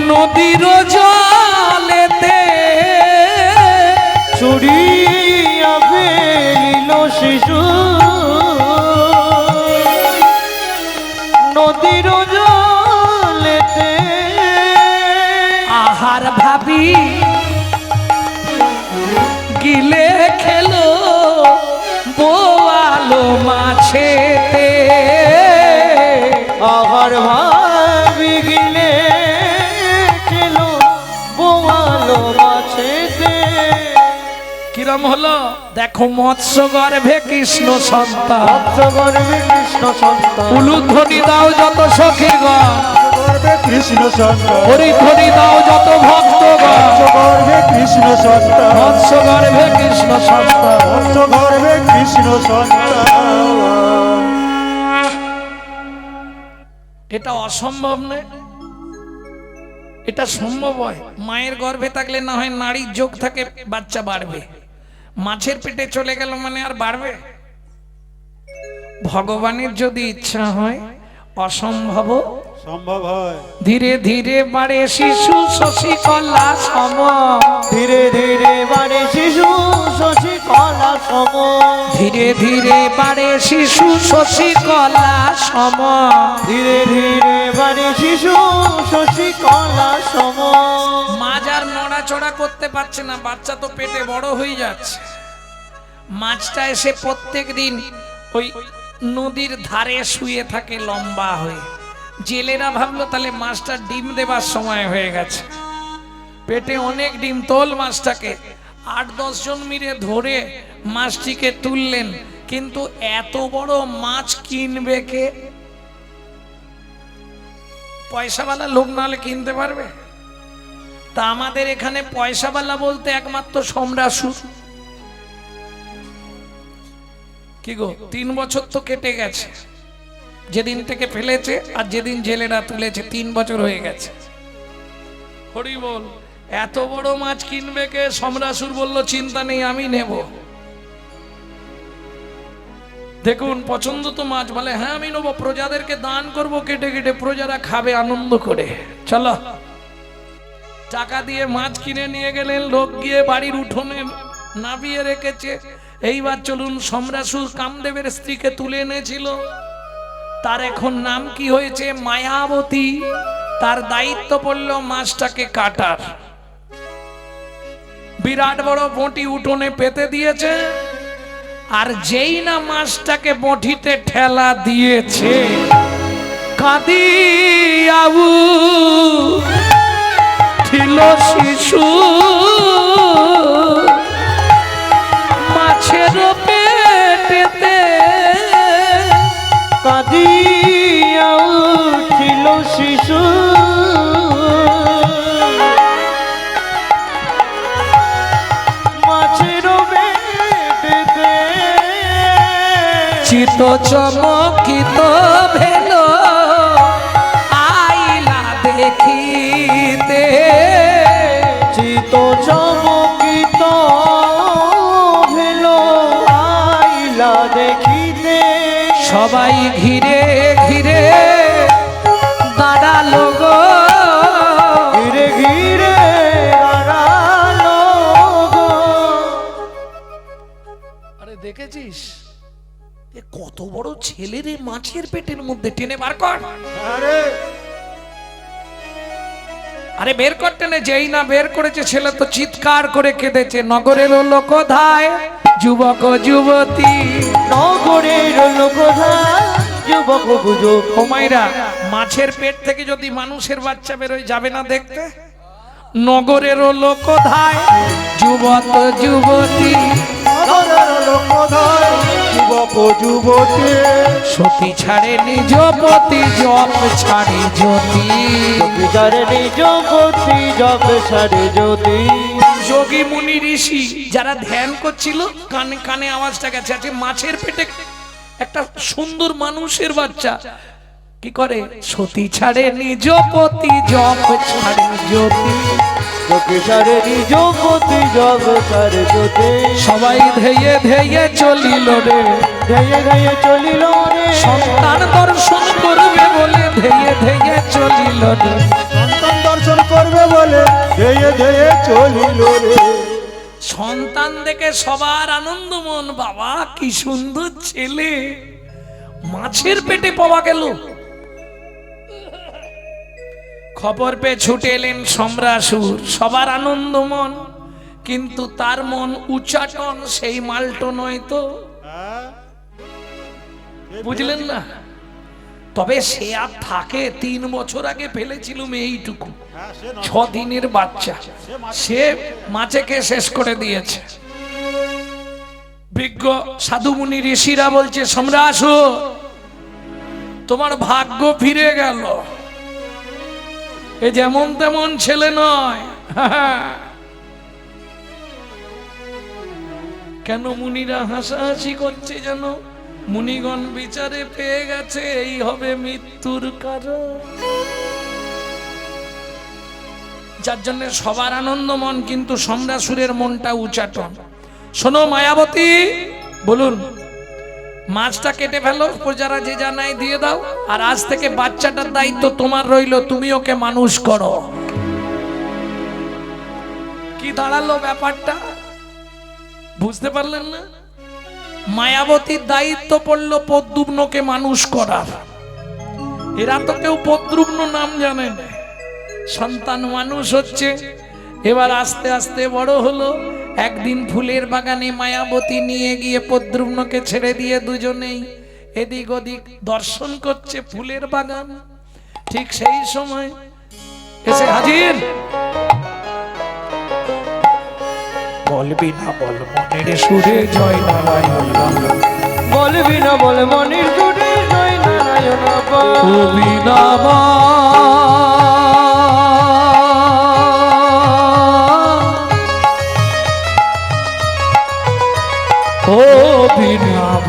নদীর জলেতে ছড়িয়া ফেলিল শিশু, নদীর জলেতে। আহার ভাবি গিলে খেলো বোয়ালো মাছেতে, আহার ভাবি গিলে খেলো বোয়ালো মাছেতে। কিরম হলো দেখো, মৎস্য গর্ভে কৃষ্ণ সন্তান, গর্ভে কৃষ্ণ সন্তান। উলুধ্বনি দাও যত সখীগণ, গর্ভে কৃষ্ণ সন্তান, হরিধ্বনি দাও যত ভক্তগণ, গর্ভে কৃষ্ণ সন্তান, মৎস্য গর্ভে কৃষ্ণ সন্তান। গর্ভে কৃষ্ণ সন্তান। এটা অসম্ভব নয়, এটা সম্ভব হয়। মায়ের গর্ভে থাকলে না হয় নারীর যোগ থাকে, বাচ্চা বাড়বে। মাছের পেটে চলে গেল মানে আর বাড়বে? ভগবানের যদি ইচ্ছা হয় অসম্ভব সম্ভব হয়। ধীরে ধীরে বাড়ে শিশু শশীকলা সম, ধীরে ধীরে বাড়ে শিশু শশীকলা সম, ধীরে ধীরে বাড়ে শিশু শশীকলা সম, ধীরে ধীরে বাড়ে শিশু শশীকলা সম। মাছ আর নড়াচড়া করতে পারছে না, বাচ্চা তো পেটে বড় হয়ে যাচ্ছে। মাছটা এসে প্রত্যেক দিন ওই নদীর ধারে শুয়ে থাকে লম্বা হয়ে। জেলেরা ভাবলো তাহলে মাছটা ডিম দেবার সময় হয়ে গেছে, পেটে অনেক ডিম, তোল মাছটাকে। 8-10 জন মিলে ধরে মাছটিকে তুললেন, কিন্তু এত বড় মাছ কিনবে কে? পয়সাওয়ালা লোক নাহলে কিনতে পারবে? তা আমাদের এখানে পয়সাওয়ালা বলতে একমাত্র সম্রাসুর। কি গো, 3 বছর তো কেটে গেছে যেদিন থেকে ফেলেছে, আর যেদিন জেলেরা তুলেছে 3 বছর হয়ে গেছে। হরি বল। এত বড় মাছ কিনবে কে? সম্রাসুর বলল চিন্তা নেই, আমি নেব। দেখুন পছন্দ তো মাছ, বলে হ্যাঁ আমি নেবো, প্রজাদেরকে দান করব কেটে কেটে, প্রজারা খাবে আনন্দ করে, চলো। টাকা দিয়ে মাছ কিনে নিয়ে গেলেন, লোক গিয়ে বাড়ির উঠোনে নাবিয়ে রেখেছে। এইবার চলুন, সম্রাসুর কামদেবের স্ত্রীকে তুলে এনেছিল, তার এখন নাম কি হয়েছে? মায়াবতী। তার দায়িত্ব পড়ল মাছটাকে কাটার। বিরাট বড় বঁটি উঠোনে পেতে দিয়েছে, আর যেই না মাছটাকে বঁটিতে ঠেলা দিয়েছে, কাঁদিয়াবু ছিল শিশু মাছের পেটেতে, কাঁদিয়া উঠিল শিশু মাছের পেটেতে, চিত চমকিত ভেল আইলা দেখিতে, চিত চমকিত ভেল আইলা দেখিতে, সবাই ঘিরে ঘিরে দাঁড়ালো গো, ঘিরে ঘিরে দাঁড়ালো গো। আরে দেখেছিস এ কত বড় ছেলে রে, মাছের পেটের মধ্যে, টেনে বার কর। আরে আরে বের কর টেনে। যেই না বের করেছে ছেলে তো চিৎকার করে কেঁদেছে, নগরের লোকধায় যুবক যুবতী, নগরের লোকধায় যুবক যুবতী। ও মাইরা, মাছের পেট থেকে যদি মানুষের বাচ্চা বেরোয় যাবে না দেখতে? নগরের লোকধায় যুবক যুবতী, নগরের লোকধায় যুবক যুবতী, সতী ছাড়ে নিজ পতি জপ ছাড়ে জ্যোতি, বিচারে নিজ পতি জপ ছাড়ে জ্যোতি। যোগী মুনি ঋষি যারা ধ্যান করছিল, কানে কানে আওয়াজটা গেছে, আছে মাছের পেটে একটা সুন্দর মানুষের বাচ্চা। কি করে? সতী ছাড়ে নিজ পতি জপ ছাড়ে জ্যোতি, বিচারে নিজ পতি জপ ছাড়ে জ্যোতি। সবাই ধেয়ে ধেয়ে চলিল রে, ধেয়ে ধেয়ে চলিল রে, সন্তান দর্শন করবে বলে ধেয়ে ধেয়ে চলিল রে, সন্তান দর্শন করবে বলে ধেয়ে ধেয়ে চলিল রে। সন্তান দেখে সবার আনন্দ মন, বাবা কি সুন্দর ছেলে, মাছের পেটে পাওয়া গেল। খবর পেয়ে ছুটে এলেন সম্রাসুর, সবার আনন্দ মন, কিন্তু তার মন উচ্চাটন, সেই মালটো নয় তো, হ্যাঁ? বুঝলেন না? তবে সে আর থাকে, 3 বছর আগে ফেলেছিলুম এইটুকু, হ্যাঁ, সে 6 দিনের বাচ্চা, সে মাছেকে শেষ করে দিয়েছে। বিজ্ঞ সাধুমুনি ঋষিরা বলছে, সম্রাসুর তোমার ভাগ্য ফিরে গেল, এ যেমন তেমন ছেলে নয়। কেন মুনিরা হাসাহাসি করছে যেন? মুনিগণ বিচারে পেয়ে গেছে এই হবে মৃত্যুর কারণ, যার জন্য সবার আনন্দ মন, কিন্তু সম্রাসুরের মনটা উচাটন। শোনো মায়াবতী, বলুন মাছটা কেটে ফেলো, প্রজারা যে জানাই দিয়ে দাও, আর আজ থেকে বাচ্চাটার দায়িত্ব তোমার রইল, তুমি ওকে মানুষ করো। কি দাঁড়ালো ব্যাপারটা, বুঝতে পারলেন না? মায়াবতীর দায়িত্ব পড়ল পদ্মুগ্নকে মানুষ করার। এরা তো কেউ পদ্মুগ্ন নাম জানে না, সন্তান মানুষ হচ্ছে, এবার আস্তে আস্তে বড় হলো। একদিন ফুলের বাগানে মায়াবতী নিয়ে গিয়ে পদ্মুগ্নকে ছেড়ে দিয়ে দুজনেই এদিক ওদিক দর্শন করছে ফুলের বাগান। ঠিক সেই সময় এসে হাজির, বলবি না বল মনের সুরে জয় নারায়ণ, বলবি না বল মনির সুরে জয় নারায়ণ, বলবি না ও বিনাব,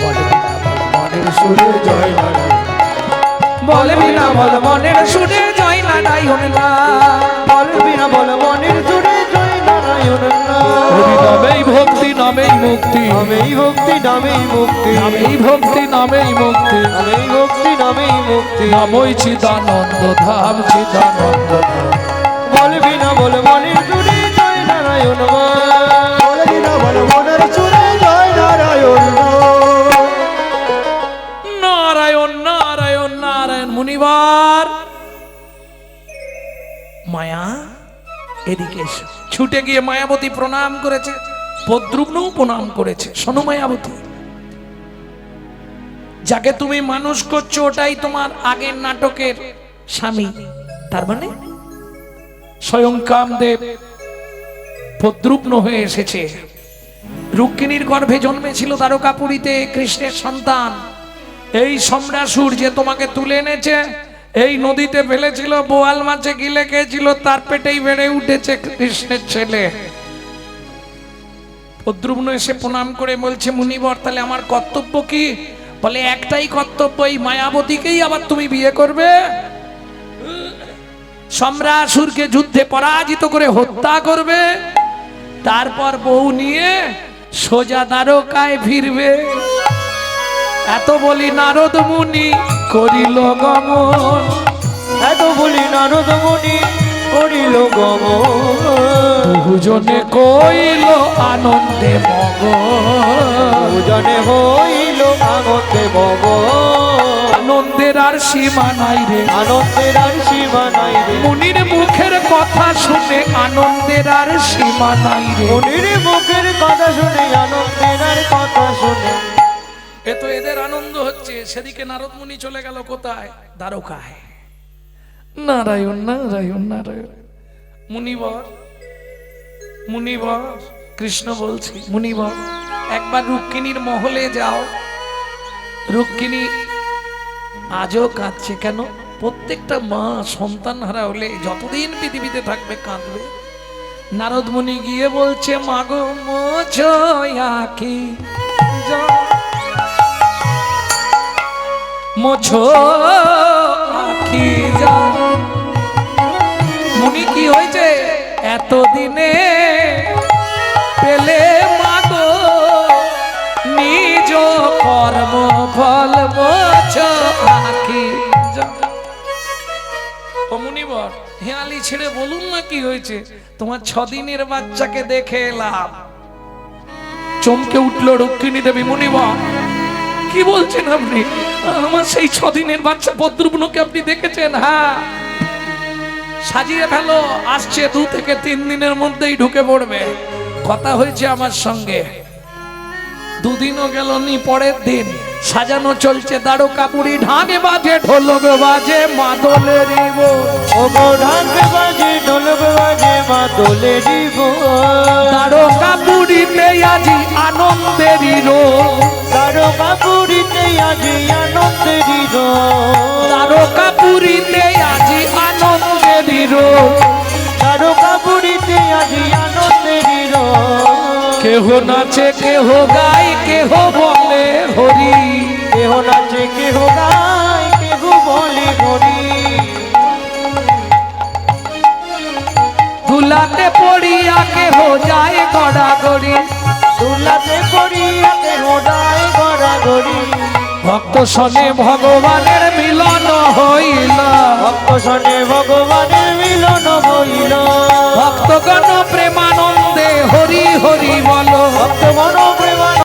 বলবি না বল মনের সুরে জয় নারায়ণ, বলবি না বল মনের সুরে জয় নারায়ণ, বলবি না বল মনির সুরে জয় নারায়ণ। হরি নামেই ভক্তি নামেই মুক্তি, নামেই ভক্তি নামেই মুক্তি, নামেই ভক্তি নামেই মুক্তি, নামেই ভক্তি নামেই মুক্তি। নামই চিদানন্দ ধাম, চিদানন্দ ধাম। বলবি না বল মনির সুরে জয় নারায়ণ, বলবি না বল মনের সুরে জয় নারায়ণ। এদিকে এসো। ছুটে গিয়ে মায়াবতী প্রণাম করেছে, প্রদ্রুম্নও প্রণাম করেছে। শোনো মায়াবতী, যাকে তুমি মানুষ করছো ওটাই তোমার আগের নাটকের স্বামী, তার মানে স্বয়ং কামদেব প্রদ্রুম্ন হয়ে এসেছে। রুক্মিণীর গর্ভে জন্মেছিল দ্বারকাপুরীতে কৃষ্ণের সন্তান। এই সম্রাসুর যে তোমাকে তুলে এনেছে, এই নদীতে ফেলেছিল, বোয়াল মাছে গিলে খেয়েছিল, তার পেটেই বেড়ে উঠেছে কৃষ্ণের ছেলে। প্রদ্রুম্ন এসে প্রণাম করে বলছে, মুনিবর তাহলে আমার কর্তব্য কি? বলে একটাই কর্তব্য, এই মায়াবতীকেই আবার তুমি বিয়ে করবে? সম্রাসুরকে যুদ্ধে পরাজিত করে হত্যা করবে, তারপর বউ নিয়ে সোজা দ্বারকায় ফিরবে। এত বলি নারদ মুনি করিল গমন, এত বলি নারদ মুনি করিল গমন, দুজনে কইল আনন্দে মগন। দুজনে হইল আনন্দে মগন, আনন্দের আর সীমা নাই রে, আনন্দের আর সীমা নাই রে, মুনির মুখের কথা শুনে আনন্দের আর সীমা নাই রে। মুনির মুখের কথা শুনে আনন্দের আর কথা শুনে। এ তো এদের আনন্দ হচ্ছে, সেদিকে নারদ মুনি চলে গেল কোথায়? দ্বারকায়। নারায়ণ নারায়ণ নারায়ণ। মুনিবর মুনিবর, কৃষ্ণ বলছি মুনিবর, একবার রুক্মিণীর মহলে যাও। রুক্মিণী আজও কাঁদছে কেন? প্রত্যেকটা মা সন্তান হারা হলে যতদিন পৃথিবীতে থাকবে কাঁদবে। নারদ মুনি গিয়ে বলছে, মাগো মোছো আঁখি মোছো আঁখি যা। মুনি কি হয়েছে? এতদিনে পেলে মাগো নিজ কর্ম ফল মোছো আঁখি যা। ও মুনিবর, হেয়ালি ছেড়ে বলুন না কি হয়েছে? তোমার 6 দিনের বাচ্চাকে দেখে এলাম। চমকে উঠলো রুক্মিণী দেবী। মুনিবর কি বলছেন আপনি? আমার সেই 6 দিনের বাচ্চা প্রদ্রুম্নকে আপনি দেখেছেন? হ্যাঁ, সাজিয়ে ফেলো, আসছে 2 থেকে 3 দিনের মধ্যেই ঢুকে পড়বে। কথা হয়েছে আমার সঙ্গে। 2 দিনও গেল নি, পরের দিন সাজানো চলছে দ্বারকাপুরী। ঢাক বাজে ঢোলক বাজে মাদলের বোল, ও গো ঢাক বাজে ঢোলক বাজে মাদলেরই বোল, দ্বারকাপুরীতে আজি আনন্দেরই রোল, দ্বারকাপুরীতে আজি আনন্দেরই রোল, দ্বারকাপুরীতে আজি আনন্দেরই রোল, দ্বারকাপুরীতে আজি আনন্দেরই রোল। কেহ নাচে কেহ গায় কেহ বলে হরি, কেহ নাচে কেহ গায় কেহ বলে হরি, ধুলাতে পড়িয়া কেহ যায় গড়াগড়ি, দুলাতে পড়িয়া কেহ যায় গড়াগড়ি, ভক্ত শনে ভগবানের মিলন হইল, ভক্ত শনে ভগবানের মিলন হইল, ভক্তগণ প্রেমানন্দে হরি হরি বল, ভক্তগণ